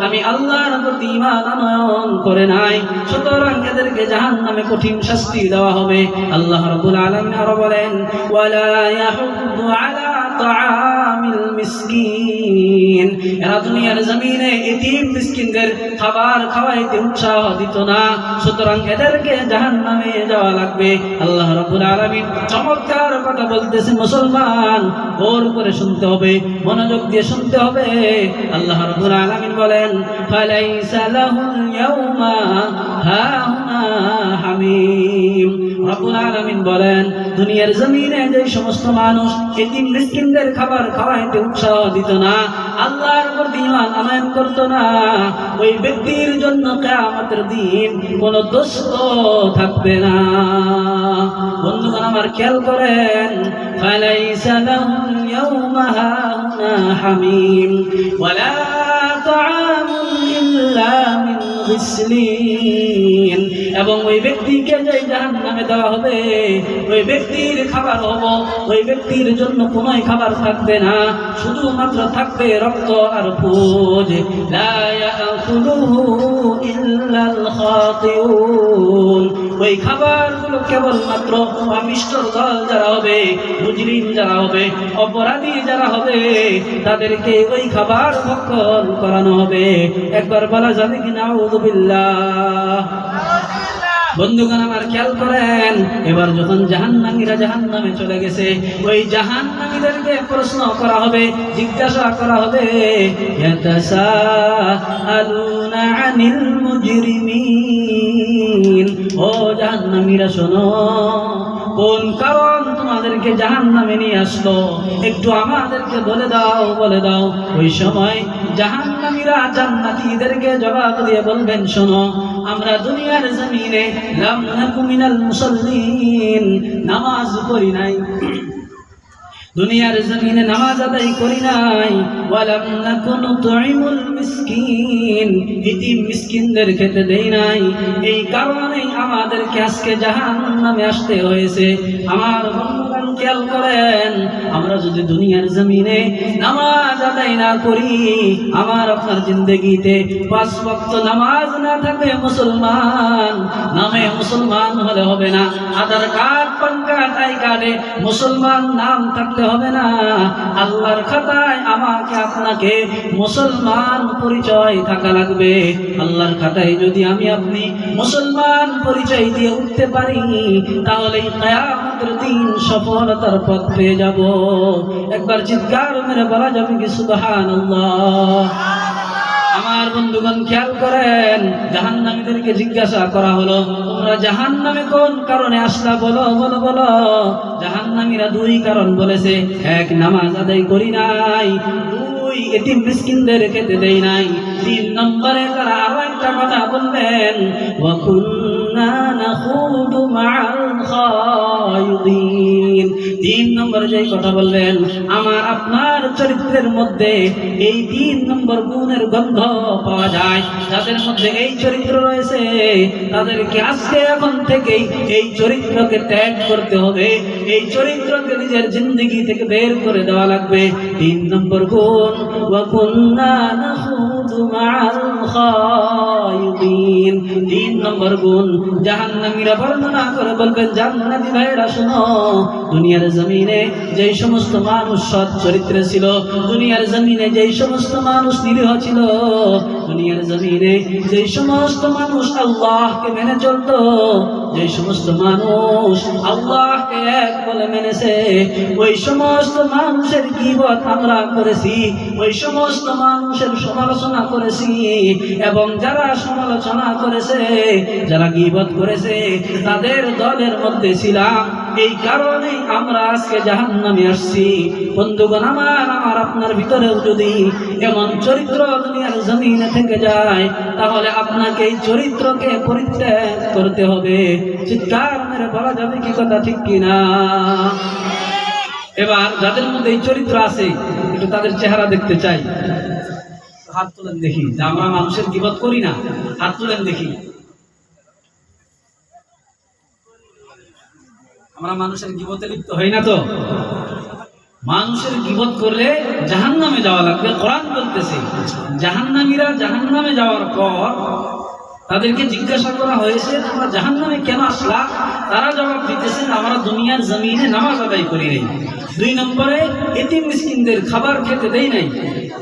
আমি আল্লাহর প্রতি ঈমান আনয়ন করে নাই, সুতরাং এদেরকে জাহান্নামে কঠিন শাস্তি দেওয়া হবে। আল্লাহ রাব্বুল আলামিন আরো বলেন, ওয়ালা ইয়াহুদ্দু আলা তাআমিল মিসকিন। এরা দুনিয়ার জমিনে এতিম মিসকিনদের খাবার খাওয়াইতে উৎসাহ দিত না, সুতরাং এদেরকে জাহান্নামে যাওয়া লাগবে। আল্লাহ রাব্বুল আলামিন চমৎকার কথা বলতেছে, মুসলমান গৌর করে শুনতে হবে, মনোযোগ দিয়ে শুনতে হবে। আল্লাহ রাব্বুল আলামিন বলেন, ফালাইসা লাহুল ইয়াউমা হাহুনা হামিম। রাব্বুল আলামিন বলেন, দুনিয়ার জমিনে যে সমস্ত মানুষ এতিম মিসকিনদের খাবার খাওয়াইতে উৎসাহ দিত না, আল্লাহর উপর ঈমান আনয়ন করত না, ওই ব্যক্তির জন্য কিয়ামতের দিন কোনো দোস্ত থাকবে না। বন্ধুগণ আমার খেয়াল করেন, ফালাইসা লাহুল ইয়াউমা হাহুনা হামিম ওয়ালা তাআমুন ইল্লা মিন গিসলিন। এবং ওই ব্যক্তিকে যে জাহান্নামে দেওয়া হবে, ওই ব্যক্তির খাবার হবো, ওই ব্যক্তির জন্য কোনো খাবার থাকবে না, শুধুমাত্র থাকবে রক্ত আর পুজ। লা ইয়াকুলুহু ইল্লাল খাতিউন। ওই খাবারগুলো কেবলমাত্র পাপিষ্ঠর দল যারা হবে, মুজরিম যারা হবে, অপরাধী যারা হবে, তাদেরকে ওই খাবার ভক্ষণ করানো হবে। একবার বলা যাবে কি নাউযুবিল্লাহ? বন্ধুগণ আমার খেয়াল করেন, এবার যখন জাহান্নামীরা জাহান্নামে চলে গেছে, ওই জাহান্নামীদেরকে প্রশ্ন করা হবে, জিজ্ঞাসা করা হবে, ইয়াতাসাআলুনা আনিল মুজরিমিন। ও জাহান্নামীরা শোনো, কোন কারণ তোমাদেরকে জাহান্নামে নিয়ে আসলো একটু আমাদেরকে বলে দাও, বলে দাও। ওই সময় জাহান্নামীরা জান্নাতীদেরকে জবাব দিয়ে বলবেন, শোনো, আমরা দুনিয়ার জমিনে লাম নাকু মিনাল মুসাল্লিন, নামাজ পড়ি নাই, দুনিয়ার জমিনে নামাজ আদায় করি নাই, ওয়ালাম নাকু নুতঈমুল মিসকিন, ইতিম মিসকিনদের খেতে দেই নাই, এই কারণেই আমাদেরকে আজকে জাহান্নামে আসতে হয়েছে। আমার বন্ধুগণ খেয়াল করেন, আমরা যদি দুনিয়ার জমিনে নামাজ আদায় না করি, আমার আপনার জিন্দেগিতে 5 ওয়াক্ত নামাজ না থাকে, মুসলমান নামে মুসলমান হলে হবে না, আধার কার্ড, পান কার্ড, আই কার্ডে মুসলমান নাম থাকলে হবে না, আল্লাহর খাতায় আমাকে আপনাকে মুসলমান পরিচয় থাকা লাগবে। আল্লাহর খাতায় যদি আমি আপনি মুসলমান পরিচয় দিয়ে উঠতে পারি, তাহলে কিয়ামতের দিন সফলতার পথ পেয়ে যাব। একবার চিৎকার মেরে বলা যাবে কি সুবহানাল্লাহ। আমার বন্ধুগণ খেয়াল করেন, জাহান্নামীদেরকে জিজ্ঞাসা করা হলো, তোমরা জাহান্নামে কোন কারণে আসলা, বলো বলো বলো। জাহান্নামীরা 2 কারণ বলেছে, 1 নামাজ আদায় করি নাই, 2 এতিম মিসকিনদের খেতে দেই নাই, 3 নম্বরে তারা আরো একটা কথা বলবেন, ওয়া কুন্না নাখুদু মা'আল খায়িদিন। 3 নম্বরে যেই কথা বলবেন, আমার আপনার চরিত্রের মধ্যে এই 3 নম্বর গুণের গন্ধ পাওয়া যায়। যাদের মধ্যে এই চরিত্র রয়েছে, তাদেরকে আজকে এখন থেকেই এই চরিত্রকে ত্যাগ করতে হবে, এই চরিত্রকে নিজের জিন্দেগি থেকে বের করে দেওয়া লাগবে। 3 নম্বর গুণ, ওয়া কুন্না নাখুদু মা'আল খায়িদিন। 3 নম্বর গুণ জাহান্নামীরা বর্ণনা করে বলবেন, জান্নাতি ভাইরা শোনো, দুনিয়ার জমিনে যেই সমস্ত মানুষ সৎ চরিত্রে ছিল, দুনিয়ার জমিনে যেই সমস্ত মানুষ নিরীহ ছিল, দুনিয়ার জমিনে যেই সমস্ত মানুষ আল্লাহকে মেনে চলত, যেই সমস্ত মানুষ আল্লাহকে এক বলে মেনেছে, ওই সমস্ত মানুষের গীবত আমরা করেছি, ওই সমস্ত মানুষের সমালোচনা করেছি, এবং যারা সমালোচনা করেছে, যারা গীবত করেছে, তাদের দলের মধ্যে ছিলাম। এই কারণেই আমরা আজকে জাহান্নামে আসছি। বন্ধুগণ আমার আপনার ভিতরেও যদি এমন চরিত্র দুনিয়ার জমিনে থেকে যায়, তাহলে আপনাকে এই চরিত্রকে পরিত্যাগ করতে হবে। চিৎকার মেরে বলা যাবে কি কথা ঠিক কিনা? এবার যাদের মধ্যে এই চরিত্র আছে, একটু তাদের চেহারা দেখতে চাই। হাত তুলেন দেখি, যে আমরা মানুষের গীবত করি না, হাত তুলেন দেখি। আমরা মানুষের গীবতে লিপ্ত হই না তো? মানুষের গীবত করলে জাহান্নামে যাওয়া লাগবে। কোরআন বলতেছে, জাহান্নামীরা জাহান্নামে যাওয়ার পর তাদেরকে জিজ্ঞাসা করা হয়েছে, তোমরা জাহান্নামে কেন আসলা? তারা জবাব দিতেছেন, আমরা দুনিয়ার জমিনে নামাজ আদায় করি নাই, 2 নম্বরে এতিম মিসকিনদের খাবার খেতে দেই নাই,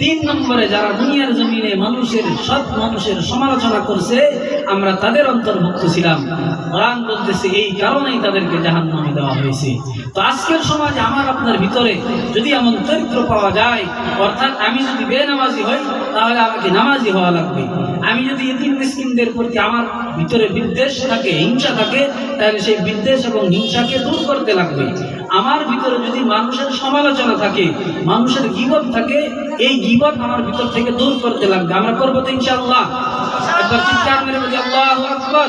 3 নম্বরে যারা দুনিয়ার জমিনে মানুষের সৎ মানুষের সমালোচনা করছে, আমরা তাদের অন্তর্ভুক্ত ছিলাম। কোরআন বলতেছে এই কারণেই তাদেরকে জাহান্নামে দেওয়া হয়েছে। তো আজকের সমাজে আমার আপনার ভিতরে যদি এমন চরিত্র পাওয়া যায়, অর্থাৎ আমি যদি বেনামাজি হই, তাহলে আমাকে নামাজি হওয়া লাগবে। আমি যদি এতিম মিসকিনদের প্রতি আমার ভিতরে বিদ্বেষ থাকে, হিংসা থাকে, তাহলে সেই বিদ্বেষ এবং হিংসাকে দূর করতে লাগবে। আমার ভিতরে যদি মানুষের সমালোচনা থাকে, মানুষের গীবত থাকে, এই গীবত আমার ভিতর থেকে দূর করতে লাগবে। আমরা করবো তো ইনশাআল্লাহ? একবার চিৎকার মেরে বলি আল্লাহু আকবার।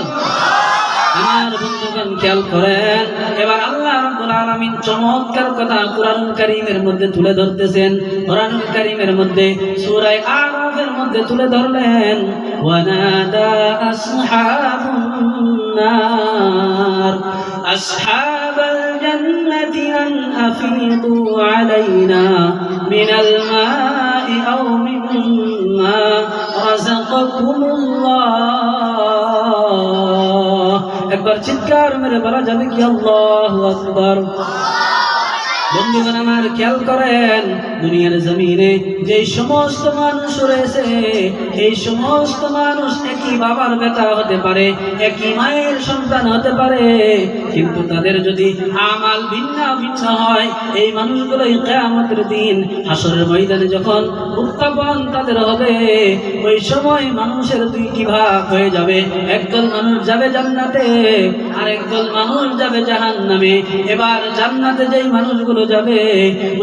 আমার বন্ধুগণ খেয়াল করেন, এবার আল্লাহ রাব্বুল আলামিন চমৎকার কথা কুরআনুল কারীমের মধ্যে তুলে ধরতেছেন। কুরআনুল কারীমের মধ্যে সূরা আরাফের মধ্যে তুলে ধরলেন, ওয়ানাদা আসহাবুন নার আসহাবাল জান্নাতি আন আফিদু আলাইনা মিনাল মাই আও মিম্মা রাযাকাকুমুল্লাহ। একবার চিৎকার মেরে বলা যাবে কি আল্লাহু আকবার। বন্ধুগণ আমার খেয়াল করেন, দুনিয়ার জমিনে যে সমস্ত মানুষ রয়েছে, এই সমস্ত মানুষ একই বাবার বেটা হতে পারে, একই মায়ের সন্তান হতে পারে, কিন্তু তাদের যদি আমাল ভিন্ন ভিন্ন হয়, এই মানুষগুলোই কিয়ামতের দিন হাসরের ময়দানে যখন উত্থাপন তাদের হবে, ওই সময় মানুষের দুইটি ভাগ হয়ে যাবে। একদল মানুষ যাবে জান্নাতে, আর একদল মানুষ যাবে জাহান্নামে। এবার জান্নাতে যেই মানুষগুলো যাবে,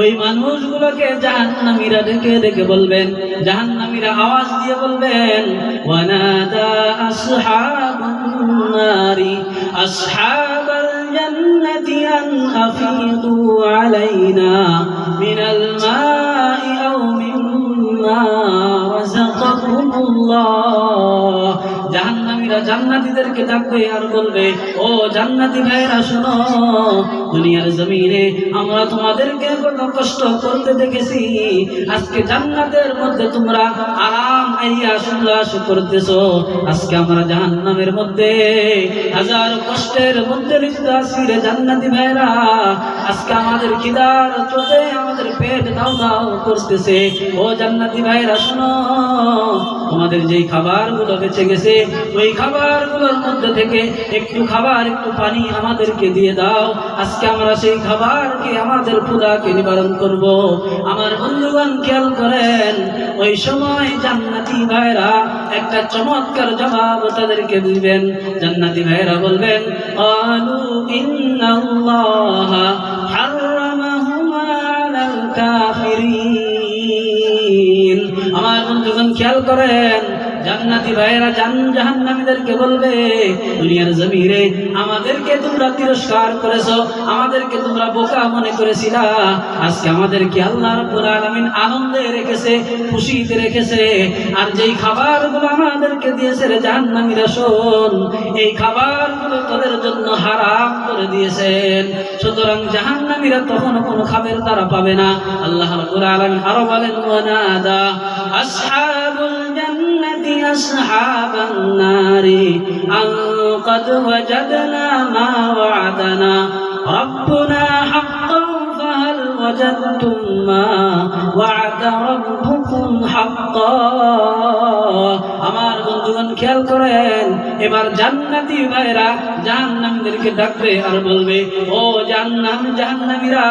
ওই মানুষগুলোকে জাহান্নামীরা ডেকে ডেকে বলবেন, জাহান্নামীরা আওয়াজ দিয়ে বলবেন, ওয়ানাদা আসহাবুন নারি আসহাবাল জান্নাতি আন আফিদু আলাইনা মিনাল মাই আও মিম্মা রাযাকাকুমুল্লাহ। জাহান্নামীরা জান্নাতীদেরকে ডাকবে আর বলবে, ও জান্নাতি ভাইরা শোনো, দুনিয়ার জমিনে আমরা তোমাদেরকে কত কষ্ট করতে দেখেছি, আজকে জান্নাতের মধ্যে তোমরা আরাম আইয়াস উল্লাস করতেছো, আজকে আমরা জাহান্নামের মধ্যে হাজার কষ্টের মধ্যে লিপ্ত আছি রে জান্নাতি ভাইরা। আজকে আমাদের খিদার চোখে আমাদের পেট দাও দাও করতেছে। ও জান্নাতি ভাইরা শোনো, তোমাদের যেই খাবারগুলো বেঁচে গেছে, ওই খাবারগুলোর মধ্যে থেকে একটু খাবার একটু পানি আমাদেরকে দিয়ে দাও, আজকে আমরা সেই খাবারকে আমাদের ক্ষুধাকে নিবারণ করব। আমার বন্ধুগণ খেয়াল করেন, ওই সময় জান্নাতি ভাইরা একটা চমৎকার জবাব তাদেরকে দিবেন। জান্নাতি ভাইরা বলবেন, ক্বালু ইন্নাল্লাহা হাররামাহুমা আলাল কাফিরিন। আমার বন্ধুগণ খেয়াল করেন, জান্নাতি ভাইরা জাহান্নামীদেরকে বলবে, দুনিয়ার জমিনে আমাদেরকে তোমরা তিরস্কার করেছো, আমাদেরকে তোমরা বোকা মনে করেছিলা, আজকে আমাদেরকে আল্লাহ রাব্বুল আলামিন আনন্দে রেখেছে, খুশিতে রেখেছে। আর যেই খাবারগুলো আমাদেরকে দিয়েছে রে জাহান্নামীরা, শোন, এই খাবারগুলো তোদের জন্য হারাম করে দিয়েছেন। সুতরাং জাহান্নামীরা তখন কোনো খাবার তারা পাবে না। আল্লাহ রাব্বুল আলামিন আরো বলেন, ওয়ানাদা আসহাবুল জান্নাতি আসহাবান নারি আন قد وجدنا ما وعدنا ربنا حقا فهل وجدتم ما وعد ربكم حقا। আমার বন্ধুগণ খেয়াল করেন, এবার জান্নাতি ভাইরা জাহান্নামীদেরকে ডাকবে আর বলবে, ও জাহান্নামীরা,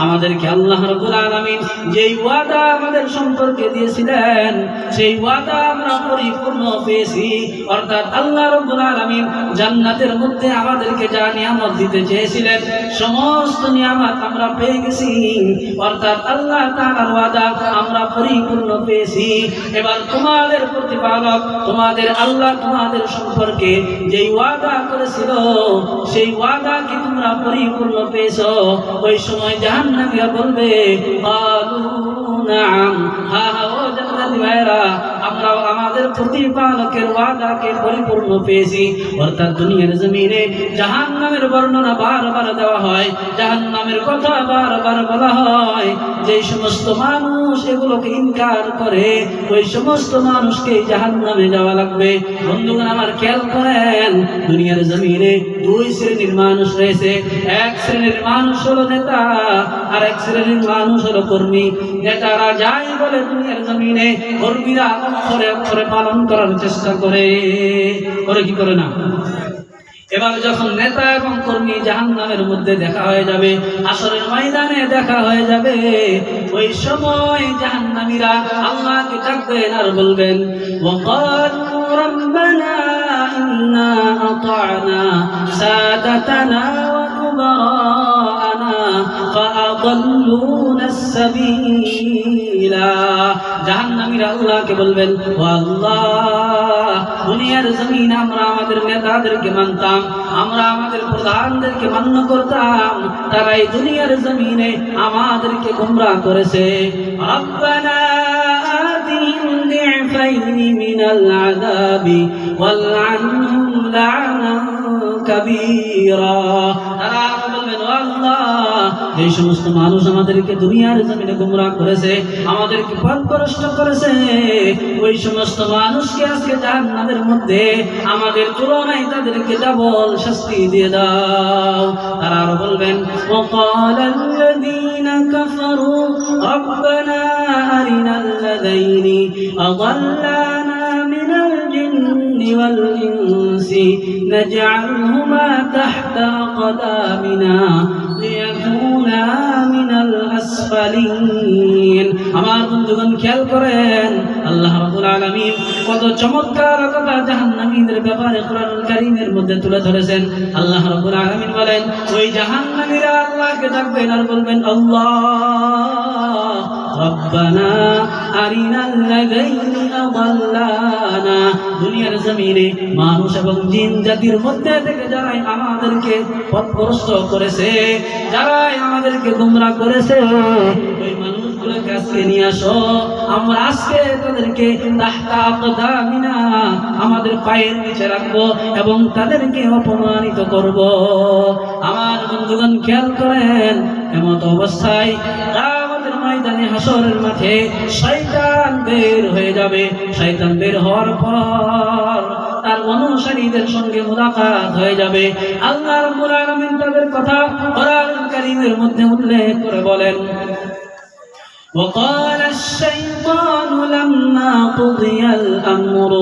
আমাদেরকে আল্লাহ রাব্বুল আলামিন যেই ওয়াদা আমাদের সম্পর্কে দিয়েছিলেন, সেই ওয়াদা আমরা পরিপূর্ণ পেয়েছি। অর্থাৎ আল্লাহ রাব্বুল আলামিন জান্নাতের মধ্যে আমাদেরকে যা নিয়ামত দিতে চেয়েছিলেন, সমস্ত নিয়ামত আমরা পেয়ে গেছি। অর্থাৎ আল্লাহ তাআলার ওয়াদা আমরা পরিপূর্ণ পেয়েছি। এবার তোমাদের প্রতিপালক তোমাদের আল্লাহ তোমাদের সম্পর্কে যেই ওয়াদা করেছিল, সেই ওয়াদা কি তোমরা পরিপূর্ণ পেয়েছো? ওই সময় জাহান্নামীরা বলবে, ক্বালু নাআম, হ্যাঁ হ্যাঁ ও জান্নাতি ভাইরা, আমরা আমাদের প্রতিপালকের ওয়াদাকে পরিপূর্ণ পেয়েছি। অর্থাৎ দুনিয়ার জমিনে জাহান্নামের বর্ণনা বারবার দেওয়া হয়, জাহান্নামের কথা বারবার বলা হয়। যে সমস্ত মানুষ এগুলোকে ইনকার করে, ওই সমস্ত মানুষকে জাহান্নামে যাওয়া লাগবে। বন্ধুগণ আমার খেয়াল করেন, দুনিয়ার জমিনে দুই শ্রেণীর মানুষ রয়েছে। এক শ্রেণীর মানুষ হলো নেতা, আর এক শ্রেণীর মানুষ হলো কর্মী। নেতারা যাই বলে দুনিয়ার জমিনে, কর্মীরা অক্ষরে অক্ষরে পালন করার চেষ্টা করে কি করে না? এবার যখন নেতা এবং কর্মী জাহান্নামের মধ্যে দেখা হয়ে যাবে, হাসরের ময়দানে দেখা হয়ে যাবে, ওই সময় জাহান্নামীরা আল্লাহকে ডাকবেন আর বলবেন, ওয়াকালু রাব্বানা ইন্না আতা'না সাদাতানা ওয়া কুবারা'ানা ফাআদাল্লুনা আস-সাবিলা। জাহান্নামীরা আল্লাহকে বলবেন, ও আল্লাহ, দুনিয়ার জমিনে আমরা আমাদের নেতাদেরকে মানতাম, আমরা আমাদের প্রধানদেরকে মান্য করতাম, তারা এই দুনিয়ার জমিনে আমাদেরকে গোমরাহ করেছে। রব্বানা আতিহিম দি'ফাইনি মিনাল আযাবি ওয়ালআনহুম লা'নান কাবীরা। তারা বলবেন, ও আল্লাহ, এই সমস্ত মানুষ আমাদেরকে দুনিয়ার জমিনে গুমরাহ করেছে, আমাদেরকে পথভ্রষ্ট করেছে, ওই সমস্ত মানুষকে আজকে জাহান্নামের মধ্যে আমাদের তুলনায় তাদেরকে ডাবল শাস্তি দিয়ে দাও। তারা আরো বলবেন وقال الذين كفروا ربنا أرنا الذين أضلانا من الجن والإنس نجعلهما تحت أقدامنا ليكونا من الأسفلين। আমার বন্ধুগণ খেয়াল করেন, আল্লাহ রাব্বুল আলামিন কত চমৎকার কথা জাহান্নামীদের ব্যাপারে কোরআনুল কারীমের মধ্যে তুলে ধরেছেন। আল্লাহ রাব্বুল আলামিন বলেন, ওই জাহান্নামীরা আল্লাহকে ডাকবেন আর বলবেন, আল্লাহ রব্বানা আরিনাল্লাযীনা আযাল্লানা, দুনিয়ার জমিনে মানুষ এবং জিন জাতির মধ্যে থেকে যারাই আমাদেরকে পথভ্রষ্ট করেছে, যারাই আমাদেরকে গোমরাহ করেছে, ওই মানুষগুলোকে আজকে নিয়ে আসো, আমরা আজকে তাদেরকে তাহতা আকদামিনা, আমাদের পায়ের নিচে রাখবো এবং তাদেরকে অপমানিত করব। আমার বন্ধুগণ খেয়াল করেন, এমত অবস্থায় ময়দানে হাসরের মাঠে শয়তান বের হয়ে যাবে। শয়তান বের হওয়ার পর তার অনুসারীদের সঙ্গে মুলাকাত হয়ে যাবে। আল্লাহ রাব্বুল আলামিন তাদের কথা কোরআনুল কারীমের মধ্যে উল্লেখ করে বলেন, وقال الشيطان لما قضي الأمر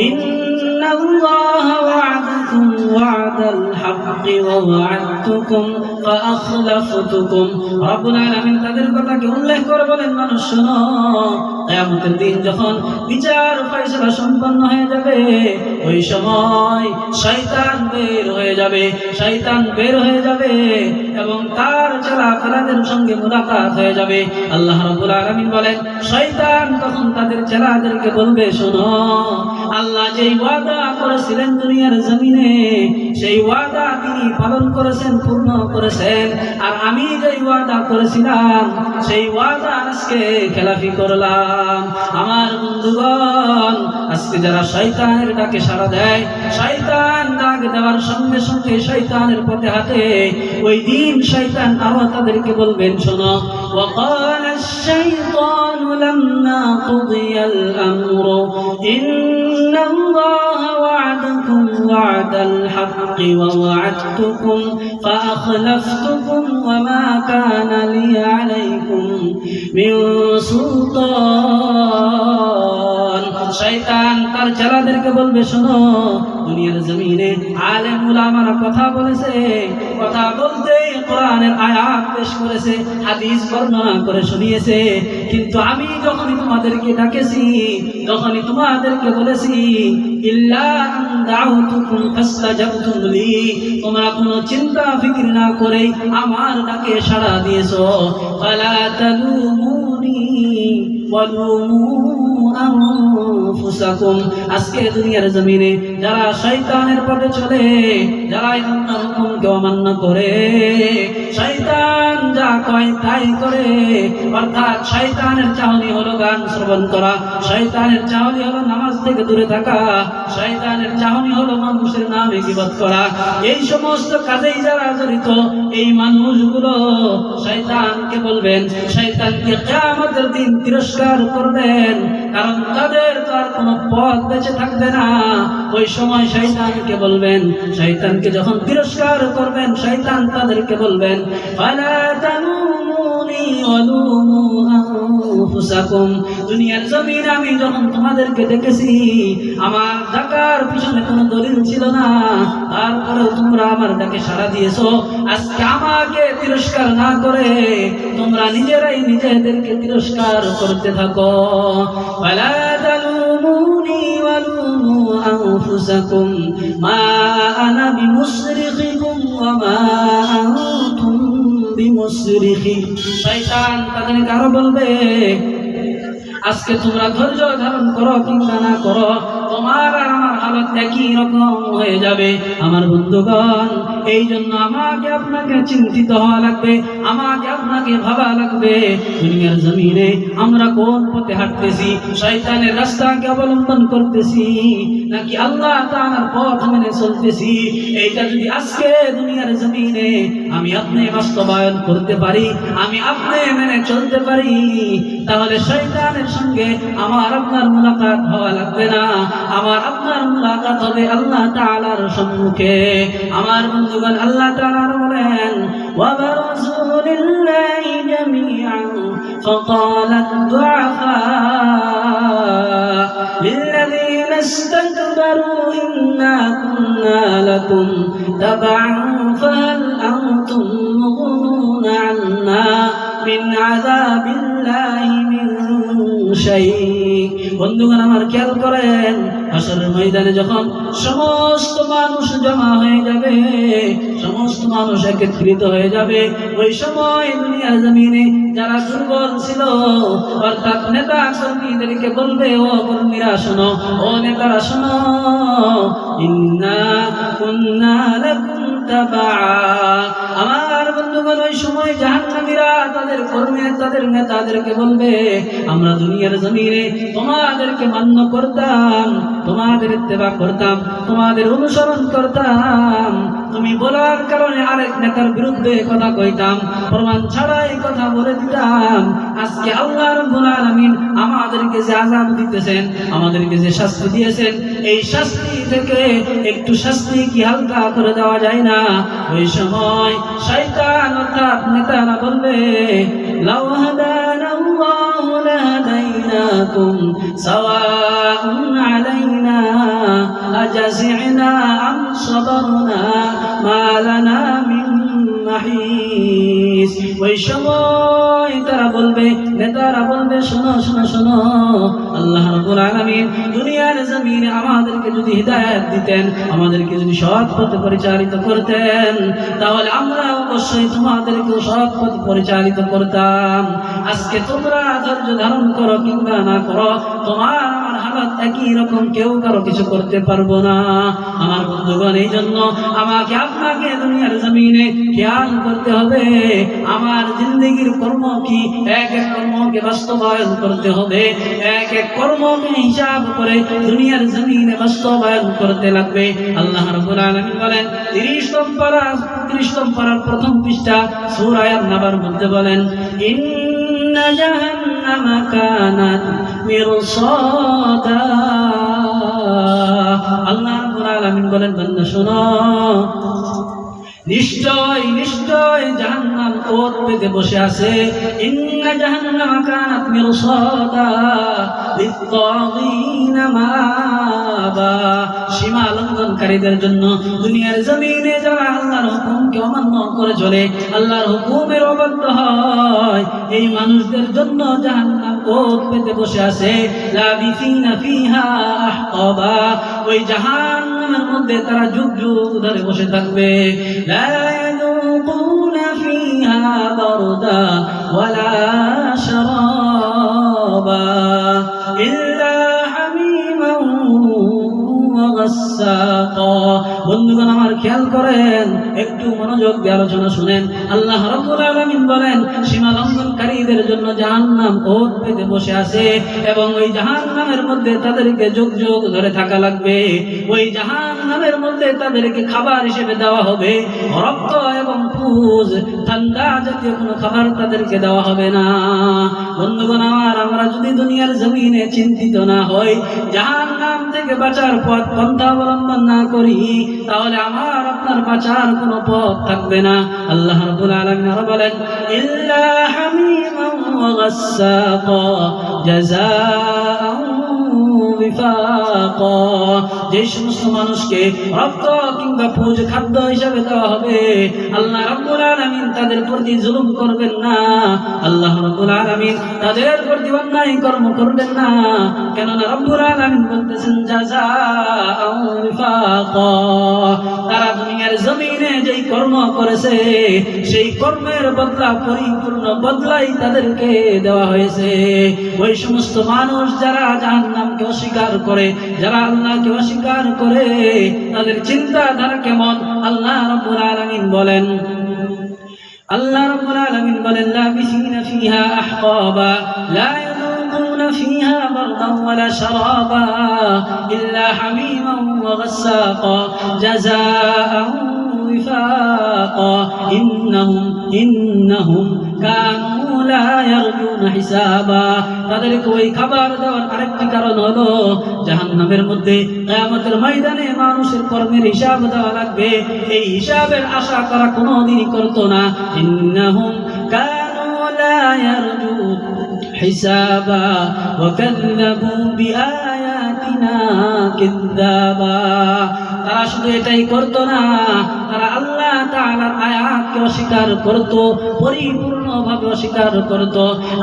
إن الله وعدكم وعد الحق ووعدتكم فأخلفتكم। রব্বুল আলামিন তাদের কথাকে উল্লেখ করে বলেন, মানুষ শোনো, কিয়ামতের দিন যখন বিচার ফয়সালা সম্পন্ন হয়ে যাবে, ওই সময় শয়তান বের হয়ে যাবে, শয়তান বের হয়ে যাবে এবং তার চেলাফেলাদের সঙ্গে মুলাকাত হয়ে যাবে। আল্লাহ রাব্বুল আলামিন বলেন, শয়তান তখন তাদের চেলাদেরকে বলবে, শোনো, আল্লাহ যেই ওয়াদা করেছিলেন দুনিয়ার জমিনে, সেই ওয়াদা তিনি পালন করেছেন, পূর্ণ করেছেন, আর আমি যেই ওয়াদা করেছিলাম সেই ওয়াদা আজকে খেলাফি করলাম। আমার বন্ধুগণ, আজকে যারা শয়তানের ডাকে সাড়া দেয়, শয়তান ডাক দেওয়ার সঙ্গে সঙ্গে শয়তানের পথে হাঁটে, ওই দিন শয়তান আরো তাদেরকে বলবেন, শোনো, وقال الشيطان لما قضي الأمر إن الله وعدكم وعد الحق ووعدتكم فأخلفتكم وما كان لي عليكم من سلطان। শয়তান তার চেলাদেরকে বলবে, শোনো, দুনিয়ার জমিনে আলেম উলামারা কথা বলেছে, কথা বলতে কোরআনের আয়াত পেশ করেছে, হাদিস বর্ণনা করে শুনিয়েছে, কিন্তু আমি যখনই তোমাদেরকে ডাকেছি, যখনই তোমাদেরকে বলেছি ইল্লা আন দাউতুকুম ফাস্তাজাবতুম লি, তোমরা কোনো চিন্তা ফিকির না করে আমার ডাকে সাড়া দিয়েছো, ফালা তালুমুনি ওয়ালুমু আনফুসাকুম। আজকে দুনিয়ার জমিনে যারা শয়তানের পথে চলে, যারা আল্লাহর হুকুমকে অমান্য করে, শয়তান যা কয় তাই করে, অর্থাৎ শয়তানের চাহনি হলো গান শ্রবণ করা, শয়তানের চাহনি হলো নামাজ থেকে দূরে থাকা, শয়তানের চাহনি হলো মানুষের নামে গীবত করা, এই সমস্ত কাজেই যারা জড়িত, এই মানুষগুলো শয়তানকে বলবেন, শয়তানকে কিয়ামতের দিন তিরস্কার করবেন, কারণ তাদের তো আর কোনো পথ বেঁচে থাকবে না। ওই সময় শয়তানকে বলবেন, শয়তানকে যখন তিরস্কার করবেন, শয়তান তাদেরকে বলবেন, ফালা তালুমুনি ওয়ালুমু আনফুসাকুম। দুনিয়ার জমিনে আমি যখন তোমাদেরকে ডেকেছি, আমার ডাকার পিছনে কোনো দলিল ছিল না, তারপরেও তোমরা আমার ডাকে সাড়া দিয়েছো। আজকে আমাকে তিরস্কার না করে তোমরা নিজেরাই নিজেদেরকে তিরস্কার করতে থাকো। ফালা তালুমুনি ওয়ালুমু আনফুসাকুম মা আনা বিমুসরিখিকুম ওয়া মা আনতুম বিমুসরিখি। শয়তান তাদেরকে আরো বলবে, আজকে তোমরা ধৈর্য ধারণ করো কিংবা না করো, তোমার আর আমার হালত একই রকম হয়ে যাবে। আমার বন্ধুগণ, এই জন্য আমাকে আপনাকে চিন্তিত হওয়া লাগবে, আমাকে আপনাকে ভাবা লাগবে দুনিয়ার জমিনে আমরা কোন পথে হাঁটতেছি, শয়তানের রাস্তাকে অবলম্বন করতেছি নাকি আল্লাহ তাআলার পথ মেনে চলতেছি। এইটা যদি আজকে দুনিয়ার জমিনে আমি আপনি বাস্তবায়ন করতে পারি, আমি আপনি মেনে চলতে পারি, তাহলে শয়তানের সঙ্গে আমার আপনার মুলাকাত হওয়া লাগবে না, আমার আপনার মুলাকাত হবে আল্লাহ তাআলার সম্মুখে। আমার বন্ধুগণ, আল্লাহ তাআলা বলেন وَبَرَزُوا لِلَّهِ جَمِيعًا فَقَالَ الضُّعَفَاءُ لِلَّذِينَ اسْتَكْبَرُوا إِنَّا كُنَّا لَكُمْ تَبَعًا فَهَلْ أَنْتُمْ مُغْنُونَ عَنَّا مِنْ عَذَابِ اللَّهِ مِنْ شَيْءٍ। বন্ধুগণ আমার খেয়াল করেন, হাসরের ময়দানে যখন সমস্ত মানুষ জমা হয়ে যাবে, সমস্ত মানুষ একত্রিত হয়ে যাবে, ওই সময় দুনিয়ার জমিনে যারা দুর্বল ছিল অর্থাৎ নেতা কর্মীদেরকে বলবে, ও কর্মীরা শোনো, ও নেতারা শোনো, ইন্না কুন্না লাকুম তাবা। আমার বন্ধুগণ, ওই সময় জাহান্নামীরা তাদের কর্মী তাদের নেতাদেরকে বলবে, আমরা দুনিয়ার জমিনে তোমাদেরকে মান্য করতাম, তোমাদের ইত্তেবা করতাম, তোমাদের অনুসরণ করতাম, তুমি বলার কারণে আরেক নেতার বিরুদ্ধে কথা কইতাম, প্রমাণ ছাড়াই কথা বলে দিতাম। আজকে আল্লাহ রাব্বুল আলামিন আমাদেরকে যে আযাব দিতেছেন, আমাদেরকে যে শাস্তি দিয়েছেন, এই শাস্তি থেকে একটু শাস্তি কি হালকা করে দেওয়া যায় না? ওই সময় শয়তান অর্থাৎ নেতারা বলবে, লাউ হাদানাল্লাহু লাহাদাইনাকুম সাওয়াউন আলাইনা আজাজি'না আম সাবারনা মা লানা মিন মাহিস। ওই সময় তারা বলবে, নেতারা বলবে, শোনো শোনো শোনো, আল্লাহ রাব্বুল আলামিন দুনিয়ার জমিনে আমাদেরকে যদি হিদায়াত দিতেন, আমাদেরকে যদি সৎ পথে পরিচালিত করতেন, তাহলে আমরা অবশ্যই তোমাদেরকে সৎ পথে পরিচালিত করতাম। আজকে তোমরা ধৈর্য ধারণ করো কিংবা না করো, তোমার আমার হালত একই রকম, কেউ কারো কিছু করতে পারবো না। আমার বন্ধুগণ, এই জন্য আমাকে আপনাকে দুনিয়ার জমিনে খেয়াল করতে হবে, আমার জিন্দগির কর্ম কি, এক এক কর্মকে বাস্তবায়ন করতে হবে, এক এক কর্মকে হিসাব করে দুনিয়ার জমিনে বাস্তবায়ন করতে লাগবে। আল্লাহ রাব্বুল আলামিন বলেন 30 পারার প্রথম পৃষ্ঠা সূরা আন-নাবার মধ্যে বলেন, ইন্না জাহান্নামা কানাত মিরসাদা। আল্লাহ রাব্বুল আলামিন বলেন, বান্দা শোনো, নিশ্চয় নিশ্চয় জাহান্নাম ওত পেতে বসে আছে। ইন্না জাহান্নামা কানাত মিরসাদা লিত-তাগীনা মাআবা। সীমা লঙ্ঘনকারীদের জন্য দুনিয়ার জমিনে যারা আল্লাহর হুকুমকে অমান্য করে চলে, আল্লাহর হুকুমের অবাধ্য হয়, এই মানুষদের জন্য জাহান্নাম ওত পেতে বসে আছে। লাবিসিনা ফিহা আহকাবা। ওই জাহান্নামের মধ্যে তারা যুগ যুগ ধরে বসে থাকবে। لا يذوقون فيها بردا ولا شرابا إلا حميما وغساقا। বন্ধুগণ আমার খেয়াল করেন, একটু মনোযোগ দিয়ে আলোচনা শুনেন। আল্লাহ রাব্বুল আলামিন বলেন, সীমা লঙ্ঘনকারীদের জন্য জাহান্নাম ওত পেতে বসে আছে এবং ওই জাহান্নামের মধ্যে তাদেরকে যুগ যুগ ধরে থাকা লাগবে। ওই জাহান্নামের মধ্যে তাদেরকে খাবার হিসেবে দেওয়া হবে রক্ত এবং পুজ, ঠান্ডা জাতীয় কোনো খাবার তাদেরকে দেওয়া হবে না। বন্ধুগণ আমার, আমরা যদি দুনিয়ার জমিনে চিন্তিত না হই, জাহান্নাম থেকে বাঁচার পথ পন্থা অবলম্বন না করি, তাহলে আমার আপনার বাঁচার কোনো পথ থাকবে না। আল্লাহ রাব্বুল আলামিন আরো বলেন, ইল্লা হামিমান ওয়া গাসসাকা জাযাআন বিফাকা। যে সমস্ত মানুষকে রক্ত কিংবা পুজ খাদ্য হিসাবে দেওয়া হবে, আল্লাহ রাব্বুল আলামিন তাদের প্রতি জুলুম করবেন না, আল্লাহ রাব্বুল আলামিন তাদের প্রতি অন্যায় কর্ম করবেন না। কেননা রাব্বুল আলামিন বলতেছেন, জাযাআন বিফাকা। তারা দুনিয়ার জমিনে যেই কর্ম করেছে, সেই কর্মের বদলা, পরিপূর্ণ বদলাই তাদেরকে দেওয়া হয়েছে। ওই সমস্ত মানুষ যারা জাহান্নামকে অস্বীকার করে, যারা আল্লাহকে অস্বীকার করে তাদের চিন্তাধারা কেমন আল্লাহ রাব্বুল আলামিন বলেন, আল্লাহ রাব্বুল আলামিন বলেন লাবিসিনা ফিহা আহকাবা লা ইয়াযুকুনা ফিহা বারদান ওয়ালা শারাবা ইল্লা হামিমান ওয়া গাসসাকা জাযাআন ওয়িফাকা ইন্নাহুম কানু লা ইয়ারজুনা হিসাবা। তাদেরকে ওই খাবার দেওয়ার আরেকটি কারণ হলো জাহান্নামের মধ্যে কিয়ামতের ময়দানে মানুষের কর্মের হিসাব দেওয়া লাগবে, এই হিসাবের আশা করা কোনোদিনই করতো না। ইন্নাহুম কানু লা ইয়ারজুনা হিসাবা ওয়া কাযযাবু বিআয়াতিনা কিযযাবা। তারা শুধু এটাই করতো না, তারা আল্লাহ তাআলার আয়াতকে অস্বীকার করত, পরিপূর্ণভাবে অস্বীকার করত।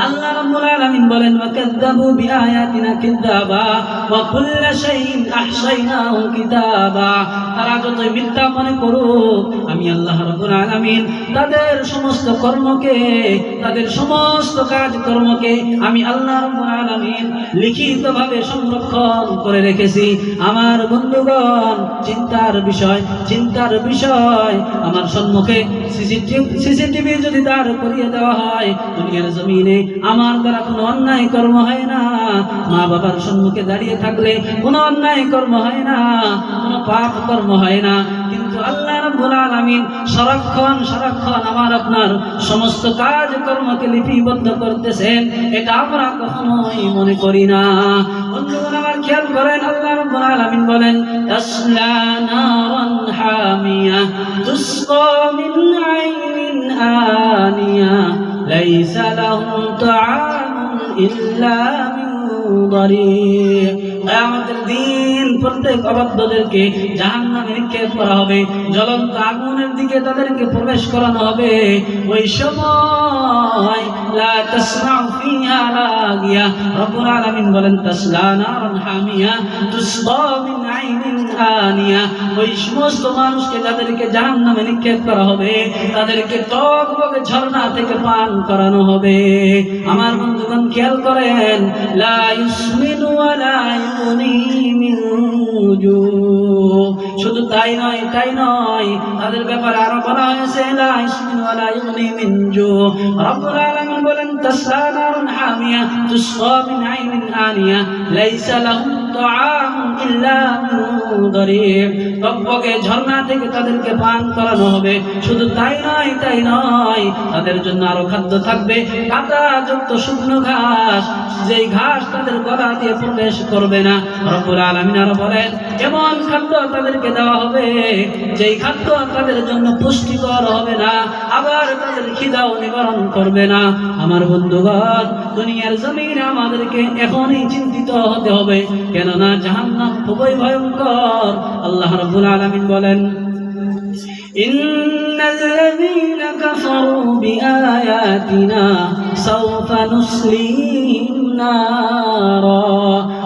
আল্লাহ রাব্বুল আলামিন বলেন ওয়া কাযযাবু বিআয়াতিনা কিযযাবা ওয়া কুল্লা শাইইন আহসাইনাহু কিতাবা। তারা যতই মিথ্যা মনে করুক, আমি আল্লাহ রাব্বুল আলামিন তাদের সমস্ত কর্মকে, তাদের সমস্ত কাজকর্মকে আমি আল্লাহ রাব্বুল আলামিন লিখিতভাবে সংরক্ষণ করে রেখেছি। আমার বন্ধুগণ, চিন্তার বিষয় আমার সম্মুখে সিসিটিভি যদি দাঁড় করিয়ে দেওয়া হয়, দুনিয়ার জমিনে আমার দ্বারা কোনো অন্যায় কর্ম হয় না। মা বাবার সম্মুখে দাঁড়িয়ে থাকলে কোনো অন্যায় কর্ম হয় না, কোনো পাপ কর্ম হয় না। কিন্তু আল্লাহ রাব্বুল আলামিন সারাক্ষণ আমার আপনার সমস্ত কাজ কর্মকে লিপিবদ্ধ করতেছেন, এটা আমরা কখনোই মনে করি না। বন্ধুগণ আমার খেয়াল করেন, আল্লাহ রাব্বুল আলামিন বলেন তাসলা নারান হামিয়া তুসকা মিন আইনিন আনিয়া লাইসা লাহুম তাআমুন ইল্লা মিন দারি'। কিয়ামতের দিন প্রত্যেক অবাধ্যদেরকে জাহান্নামে নিক্ষেপ করা হবে, জ্বলন্ত আগুনের দিকে তাদেরকে প্রবেশ করানো হবে। ওই সময় লা তাসমাউ ফিহা লাগিয়া, রব্বুল আলামিন বলেন তাসলা নারান হামিয়া তুসকা মিন আইনিন আনিয়া। ওই সমস্ত মানুষকে যাদেরকে জাহান্নামে নিক্ষেপ করা হবে, তাদেরকে টকবকে ঝর্ণা থেকে পান করানো হবে। আমার বন্ধুগণ খেয়াল করেন, লা ইউসমিনু ওয়া লা ইউগনি মিন জু'। শুধু তাই নয়, তাদের ব্যাপারে আরো বলা হয়েছে লা ইউসমিনু ওয়া লা ইউগনি মিন জু'। রব্বুল আলামিন বলেন তাসলা নারুন হামিয়া তুসকা মিন আইনিন আনিয়া লাইসা লাহুম তাআমুন ইল্লা মিন দারি'। টকবকে ঝর্ণা থেকে তাদেরকে পান করানো হবে। শুধু তাই নয়, তাদের জন্য আরো খাদ্য থাকবে, কাঁটাযুক্ত শুকনো ঘাস, যেই ঘাস তাদের গলা দিয়ে প্রবেশ করবে না। রব্বুল আলামিন আরো বলেন এমন খাদ্য তাদেরকে দেওয়া হবে, যেই খাদ্য তাদের জন্য পুষ্টিকর হবে না, আবার তাদের খিদাও নিবারণ করবে না। আমার বন্ধুগণ, দুনিয়ার জমিনে আমাদেরকে এখনই চিন্তিত হতে হবে, কেননা জাহান্নাম খুবই ভয়ঙ্কর। আল্লাহ রাব্বুল আলামিন বলেন ইন্নাল্লাযীনা কাফারু বিআয়াতিনা সাওফা নুসলিহিম নারা।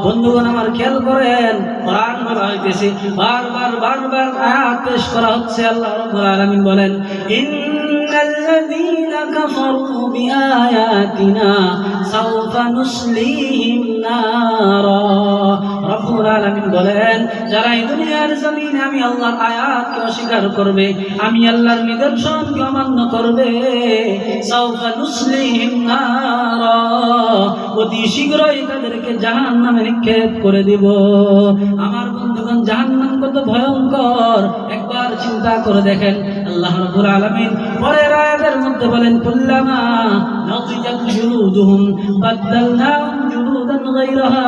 বন্ধুগণ আমার খেয়াল করেন, কোরআন বলা হইতেছে, বারবার আয়াত পেশ করা হচ্ছে। আল্লাহ রাব্বুল আলামিন বলেন ইন্নাল্লাযীনা কাফারু বিআয়াতিনা সাওফা নুসলিহিম নারা। রব্বুল আলামিন বলেন যারা এই দুনিয়ার জমিনে আমি আল্লাহর আয়াতকে অস্বীকার করবে, আমি আল্লাহর নিদর্শনকে অমান্য করবে, সাওফা নুসলিহিম নারা, অতি শীঘ্রই তাদেরকে জাহান্নামে নিক্ষেপ করে দিব। আমার বন্ধুগণ, জাহান্নাম কত ভয়ঙ্কর একবার চিন্তা করে দেখেন। আল্লাহ রাব্বুল আলামিন পরের আয়াতের মধ্যে বলেন কুল্লামা নাযিজাত জুলুদুহুম বাদদালনাহুম জুলুদান গায়রাহা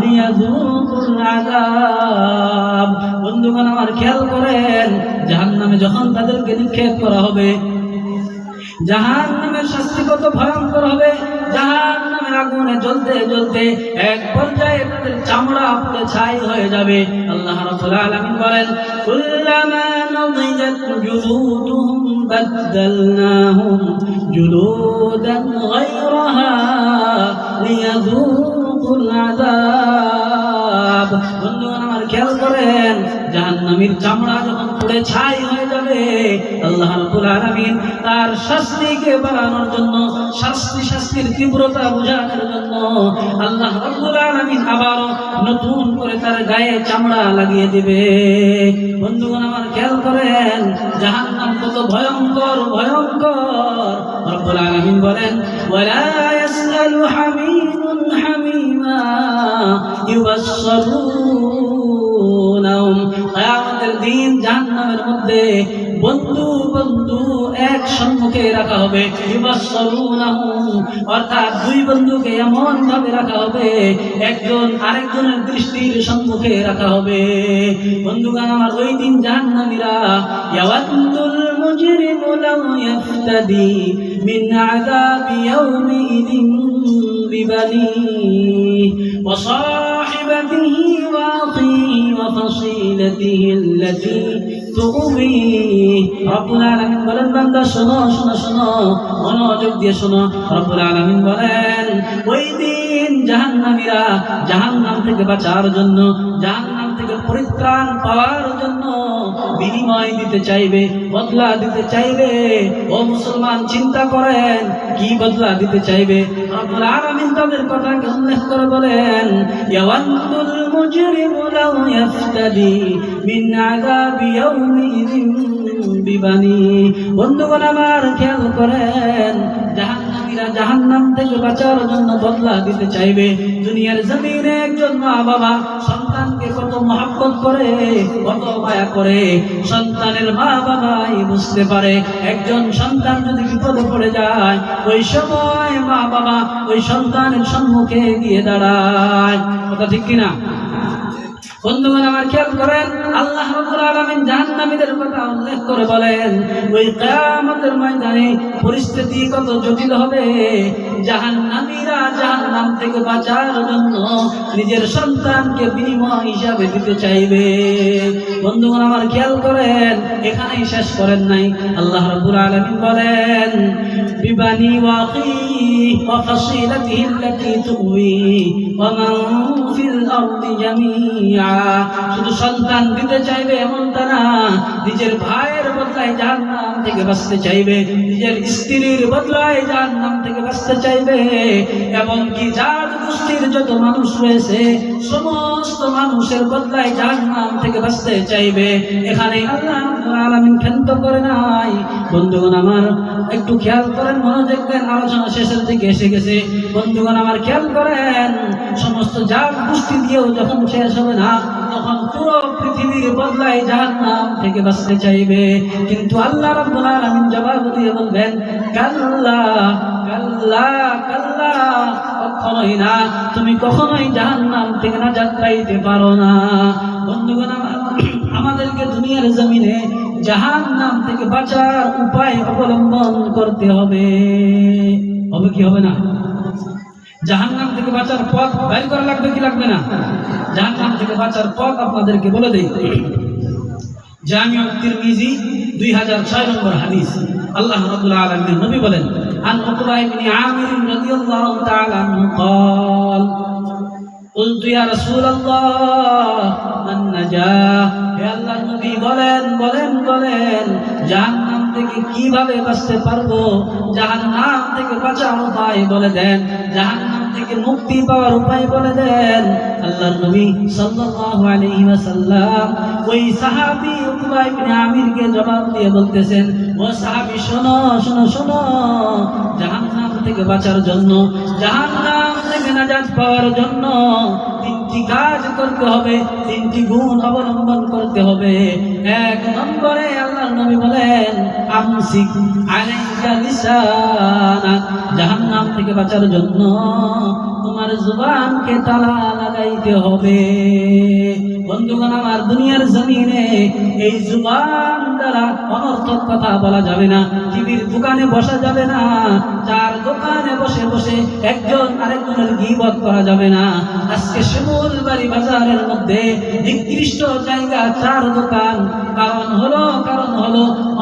লিয়াযুকুল আযাব। বন্ধুগণ আমার খেয়াল করেন, জাহান্নামে যখন তাদেরকে নিক্ষেপ করা হবে, জাহান্নামের শাস্তি কত ভয়ঙ্কর হবে। জাহান্নামের আগুনে জ্বলতে এক পর্যায়ে তাদের চামড়া পুড়ে ছাই হয়ে যাবে। আল্লাহ রাব্বুল আলামিন বলেন কুল্লামা নাযিজাত জুলুদুহুম বাদদালনাহুম জুলুদান গায়রাহা লিয়াযুকুল আযাব। বন্ধুগণ আমার খেয়াল করেন, জাহান্নামীর চামড়া যখন পুড়ে ছাই হয়ে যাবে। আল্লাহ রাব্বুল আলামিন তার শাস্তিকে বাড়ানোর জন্য, শাস্তির তীব্রতা বোঝানোর জন্য আল্লাহ রাব্বুল আলামিন আবারও নতুন করে তার গায়ে চামড়া লাগিয়ে দিবে। বন্ধুগণ আমার খেয়াল করেন, জাহান্নাম কত ভয়ঙ্কর ভয়ঙ্কর। রব্বুল আলামিন বলেন, ওয়ালা ইয়াসআলু হামিমুন হামিমা ইউবাশশিরুনহুম। কিয়ামতের দিন জাহান্নামের মধ্যে বন্ধু বন্ধু এক সম্মুখে রাখা হবে। ইউবাশশিরুনহুম অর্থাৎ দুই বন্ধুকে এমন ভাবে রাখা হবে, একজন আরেকজনের দৃষ্টির সম্মুখে রাখা হবে। বন্ধুগণ আমার ওই দিন জাহান্নামীরা ইয়াওয়াদুল মুজরিমু লাউ ইয়াফতাদি মিন আযাবি ইয়াউমিদিন বিবানিহি ওয়া সাহিবাতিহি ওয়া আখিহি ওয়া ফাসিলাতিহি আল্লাতী তুমিহি। রব্বুল আলামিন বলেন, বান্দা শোনো শোনো শোনো, মনোযোগ দিয়ে শোনো। রব্বুল আলামিন বলেন, ওই দিন জাহান্নামীরা জাহান্নাম থেকে বাঁচার জন্য, জাহান্নাম থেকে পরিত্রাণ পাওয়ার জন্য বিনিময় দিতে চাইবে, বদলা দিতে চাইবে। ও মুসলমান, চিন্তা করেন কি বদলা দিতে চাইবে। রব্বুল আলামিন তাদের কথাকে উল্লেখ করে বলেন, ইয়াওয়াদুল মুজরিমু লাউ ইয়াফতাদি মিন আযাবি ইয়াউমিদিন বিবানিহি। বন্ধুগণ আমার খেয়াল করেন, জাহান্নামীরা জাহান্নাম থেকে বাঁচার জন্য বদলা দিতে চাইবে। দুনিয়ার জমিনে একজন মা বাবা সন্তানকে কত মহব্বত করে, কত মায়া করে, সন্তানের মা বাবাই বুঝতে পারে। একজন সন্তান যদি বিপদে পড়ে যায়, ওই সময় মা বাবা ওই সন্তানের সম্মুখে গিয়ে দাঁড়ায়। কথা ঠিক কিনা? বন্ধুগণ আমার খেয়াল করেন, আল্লাহ রাব্বুল আলামিন জাহান্নামীদের কথা উল্লেখ করে বলেন, ওই কিয়ামতের ময়দানে পরিস্থিতি কত জটিল হবে। জাহান্নামীরা জাহান্নাম থেকে বাঁচার জন্য নিজের সন্তানকে বিনিময় হিসাবে দিতে চাইবে। বন্ধুগণ আমার খেয়াল করেন, এখানেই শেষ করেন নাই। আল্লাহ রাব্বুল আলামিন বলেন, বিবানি ওয়া আখিহি ওয়া ফাসিলাতিহি আল্লাতী তুমিহি ওয়া মান ফিল আরদি জামিআ। শুধু সন্তান দিতে চাইবে এমনটা না, নিজের ভাইয়ের বদলায় জাহান্নাম থেকে বাঁচতে চাইবে, নিজের স্ত্রীর বদলায় জাহান্নাম থেকে বাঁচতে চাইবে, এবং কি জাত গোষ্ঠীর যত মানুষ রয়েছে সমস্ত মানুষের বদলায় জাহান্নাম থেকে বাঁচতে চাইবে। এখানে আল্লাহ রাব্বুল আলামিন ক্ষান্ত করে নাই। বন্ধুগণ আমার একটু খেয়াল করেন, মনোযোগ দেন, আলোচনা শেষের দিকে এসে গেছে। বন্ধুগণ আমার খেয়াল করেন, সমস্ত জাত গোষ্ঠী দিয়েও যখন শেষ হবে না, তখন পুরো পৃথিবীর বদলায় জাহান্নাম থেকে বাঁচতে চাইবে। কিন্তু আল্লাহ রাব্বুল আলামিন জবাব দিয়ে বলবেন, কাল্লা কাল্লা কাল্লা, কখনোই না, তুমি কখনোই জাহান্নাম থেকে নাজাত পাইতে পারো না। বন্ধুগণ আমাদেরকে দুনিয়ার জমিনে জাহান্নাম থেকে বাঁচার উপায় অবলম্বন করতে হবে। হবে কি হবে না? জাহান্নাম থেকে বাঁচার পথ বাইর করা লাগবে কি লাগবে না? জাহান্নাম থেকে বাঁচার পথ আপনাদেরকে বলে দেই। জামিউ তিরমিজি 2006 নম্বর হাদিস। আল্লাহ রাব্বুল আলামিন নবী বলেন, আন উকবা ইবনে আমির রাদিয়াল্লাহু তাআলা আনহু قال قلت يا رسول الله من نجا। হে আল্লাহর নবী বলেন বলেন বলেন, জাহান্নাম থেকে কিভাবে বাঁচতে পারবো? জাহান্নাম থেকে বাঁচার উপায় বলে দেন, জাহান্নাম থেকে মুক্তি পাওয়ার উপায় বলে দেন। আল্লাহর নবী সাল্লাল্লাহু আলাইহি ওয়াসাল্লাম ওই সাহাবী উকবা ইবনে আমিরকে জবাব দিয়ে বলতেছেন, ও সাহাবী শোনো শোনো শোনো, জাহান্নাম থেকে বাঁচার জন্য, জাহান্নাম থেকে নাজাত পাওয়ার জন্য তিনটি কাজ করতে হবে, তিনটি গুণ অবলম্বন করতে হবে। এক নম্বরে আল্লাহর নবী বলেন, আমসিক আলাইকা লিসানাক, জাহান্নাম থেকে বাঁচার জন্য তোমার জবানকে তালা লাগাইতে হবে। বন্ধুগণ আমার দুনিয়ার জমিনে এই জবান দ্বারা অনর্থক কথা বলা যাবে না, টিভির দোকানে বসা যাবে না, চার দোকানে বসে বসে একজন আরেকজনের গীবত করা যাবে না। আজকে শিমুলবাড়ি বাজারের মধ্যে নিকৃষ্ট জায়গা চার দোকান, কারণ হলো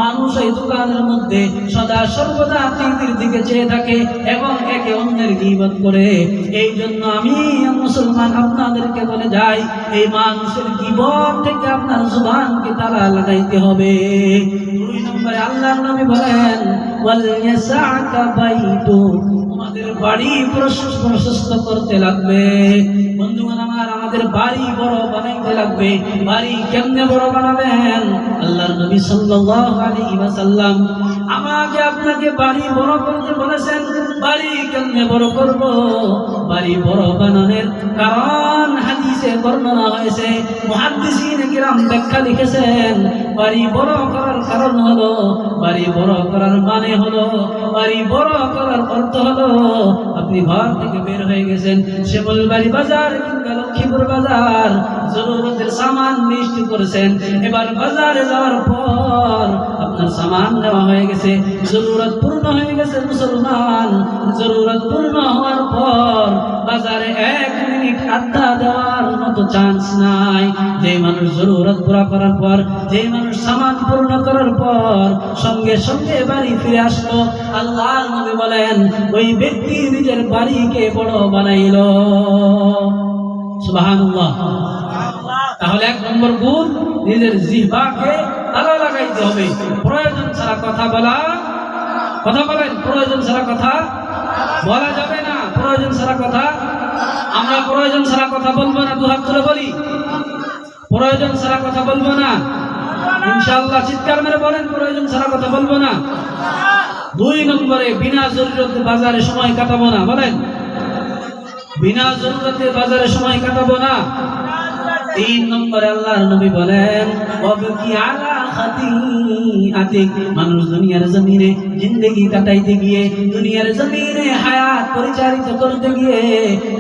মানুষ এই দোকানের মধ্যে সদা সর্বদা টিভির দিকে চেয়ে থাকে এবং একে অন্যের গীবত করে। এই জন্য আমি মুসলমান আপনাদেরকে বলে যাই, এই মানুষের গীবত থেকে আপনার জুবানকে তালা লাগাইতে হবে। 2 নম্বরে আল্লাহর নবী বলেন ওয়াল ইয়াসআকা বাইতু, আমাদের বাড়ি প্রশস্ত করতে লাগবে। বন্ধুগণ আমার, আমাদের বাড়ি বড় বানাইতে লাগবে। বাড়ি কেমনে বড় বানাবেন? আল্লাহর নবী সাল্লাল্লাহু আলাইহি ওয়াসাল্লাম আমাকে আপনাকে বাড়ি বড় করতে বলেছেন। বাড়ি কেমনে বড় করব? বাড়ি বড় বানানোর কারণ হাদিসে বর্ণনা হয়েছে, মুহাদ্দিসিন কিরাম ব্যাখ্যা লিখেছেন। বাড়ি বড় করার কারণ হলো, বাড়ি বড় করার মানে হলো, বাড়ি বড় করার অর্থ হলো আপনি ঘর থেকে বের হয়ে গেছেন, শ্যামলবাড়ি বাজার কিংবা লক্ষ্মীপুর বাজার জরুরতের সামান লিস্ট করেছেন। এবার বাজারে যাওয়ার পর আপনার সামান নেওয়া হয়ে গেছে, জরুরত পূর্ণ হয়ে গেছে। মুসলমান, জরুরত পূর্ণ হওয়ার পর বাজারে 1 মিনিট আড্ডা দেওয়ার মতো চান্স নাই। যে মানুষ জরুরত পুরা করার পর, যে মানুষ সামান পূর্ণ করার পর সঙ্গে সঙ্গে বাড়ি ফিরে আসলো, আল্লাহর নবী বলেন ওই ব্যক্তি নিজের বাড়িকে বড় বানাইল। সুবহানাল্লাহ। তাহলে 1 নম্বর গুণ, নিজের জিহ্বাকে তালা লাগাইতে হবে। প্রয়োজন ছাড়া কথা বলা, কথা বলেন, প্রয়োজন ছাড়া কথা বলা যাবে না। প্রয়োজন ছাড়া কথা, আমরা প্রয়োজন ছাড়া কথা বলবো না। 2 হাত তুলে বলি, প্রয়োজন ছাড়া কথা বলবো না ইনশাআল্লাহ। চিৎকার মেরে বলেন, প্রয়োজন ছাড়া কথা বলবো না। 2 নম্বরে, বিনা জরুরতে বাজারে সময় কাটাবো না। বলেন, বিনা জরুরতে বাজারে সময় কাটাবো না। 3 নম্বরে আল্লাহর নবী বলেন ওয়াবকি আলা খাতিআতিক, মানুষ দুনিয়ার জমিনে জিন্দেগি কাটাইতে গিয়ে, দুনিয়ার জমিনে হায়াত পরিচালিত করতে গিয়ে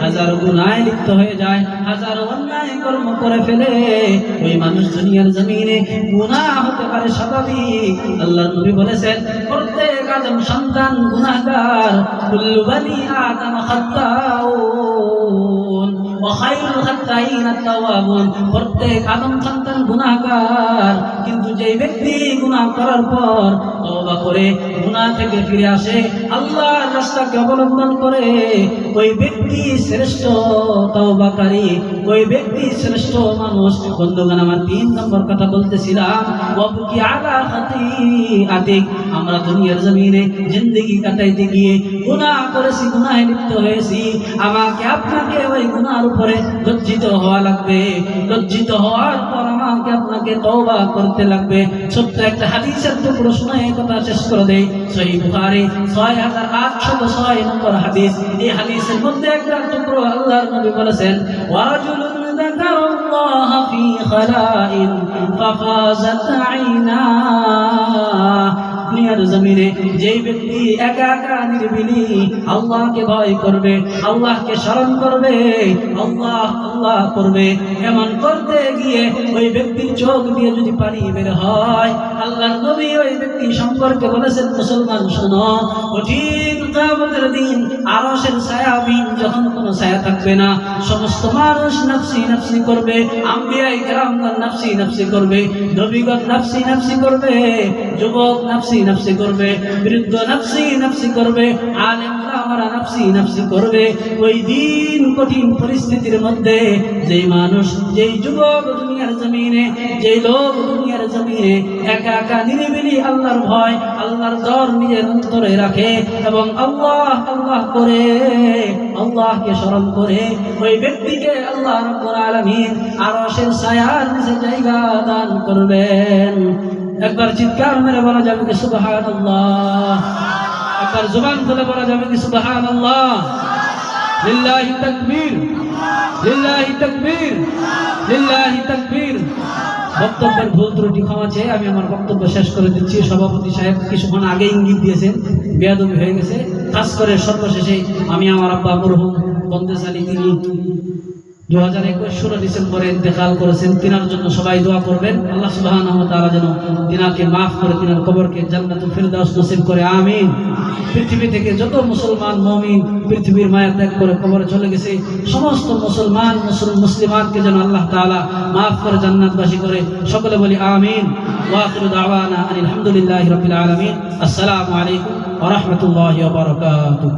হাজার গুনাহে লিপ্ত হয়ে যায়, হাজার অন্যায় কর্ম করে ফেলে। ওই মানুষ দুনিয়ার জমিনে গুনাহ হতে পারে স্বাভাবিক। আল্লাহর নবী বলেছেন প্রত্যেক আদম সন্তান গুনাহগার, কুল্লু বানি আদম খাত্তাউন ওয়া খায়রুল খাত্তাইন আত-তাওয়াবুন, প্রত্যেক আদম সন্তান গুনাহগার, কিন্তু যে ব্যক্তি গুনাহ করার পর তওবা করে গুনাহ থেকে ফিরে আসে, আল্লাহর রাস্তাকে অবলম্বন করে, ওই ব্যক্তি শ্রেষ্ঠ তওবাকারী, ওই ব্যক্তি শ্রেষ্ঠ মানুষ। বন্ধুগণ আমার, 3 নম্বর কথা বলতেছিলাম ওয়াবকি আলা খাতিআতিক, আমরা দুনিয়ার জমিনে জিন্দেগি কাটাইতে গিয়ে গুনাহ করেছি, গুনাহে লিপ্ত হয়েছি। আমাকে আপনাকে ওই গুনাহের উপরে লজ্জিত হওয়া লাগবে। লজ্জিত হওয়ার পর আমাকে আপনাকে তওবা করতে লাগবে। ছোট্ট একটা হাদিসের টুকরো শুনে কথা শেষ করে দেই। সহিহ বুখারী 6806 নম্বর হাদিস। এই হাদিসের মধ্যে একটা টুকরো আল্লাহর নবী বলেছেন ওয়ারাজুলুন যাকারাল্লাহ ফি খালাইন ফাফাজাত আইনা, দুনিয়ার জমিনে যেই ব্যক্তি একা একা নিরিবিলি আল্লাহকে ভয় করবে, আল্লাহকে স্মরণ করবে, আল্লাহ আল্লাহ করবে, এমন করতে গিয়ে ওই ব্যক্তির চোখ দিয়ে যদি পানি বের হয়, আল্লাহর নবী ওই ব্যক্তি সম্পর্কে বলেছেন মুসলমান শোনো, কঠিন কিয়ামতের দিন আরশের ছায়াবিন যখন কোনো ছায়া থাকবে না, সমস্ত মানুষ নফসি নফসি করবে, আম্বিয়ায়ে কেরামগণ নফসি নফসি করবে, নবীগণ নফসি নফসি করবে, যুবক নফসি নফসি করবে, বৃদ্ধ নফসি নফসি করবে, আলেমরা আমরা নফসি নফসি করবে। ওই দিন কঠিন পরিস্থিতির মধ্যে যেই মানুষ, যেই যুবক দুনিয়ার জমিনে, যেই লোক দুনিয়ার জমিনে একা একা নিরিবিলি আল্লাহর ভয়, আল্লাহর ডর নিজের অন্তরে রাখে এবং আল্লাহ আল্লাহ করে, আল্লাহকে স্মরণ করে, ওই ব্যক্তিকে আল্লাহ রাব্বুল আলামিন আরশের ছায়ার নিচে জায়গা দান করবেন। একবার চিৎকার মেরে বলা যাবে কি সুবহানাল্লাহ? একবার জবান খুলে বলা যাবে কি সুবহানাল্লাহ? লিল্লাহি তাকবীর, লিল্লাহি তাকবীর, লিল্লাহি তাকবীর। বক্তব্যের ভুল ত্রুটি ক্ষমা চেয়ে আমি আমার বক্তব্য শেষ করে দিচ্ছি। সভাপতি সাহেব কিছুক্ষণ আগে ইঙ্গিত দিয়েছেন, বেয়াদবি হয়ে গেছে। খাস করে সর্বশেষে আমি আমার আব্বা মরহুম বন্দেশ আলী, তিনি 2021 16 ডিসেম্বরে ইন্তেকাল করেছেন। তিনার জন্য সবাই দোয়া করবেন। আল্লাহ সুবহানাহু ওয়া তাআলা যেন তিনাকে মাফ করে তিনার কবরকে জান্নাতুল ফিরদাউস নসিব করে, আমিন। পৃথিবী থেকে যত মুসলমান মুমিন পৃথিবীর মায়া ত্যাগ করে কবরে চলে গেছে, সমস্ত মুসলমান মুসলিমানকে যেন আল্লাহ তাআলা মাফ করে জান্নাতবাসী করে, সকলে বলি আমিন। ওয়া আখিরু দাওয়ানা আলহামদুলিল্লাহি রাব্বিল আলামিন। আসসালামু আলাইকুম ওয়া রাহমাতুল্লাহি ওয়া বারাকাতুহু।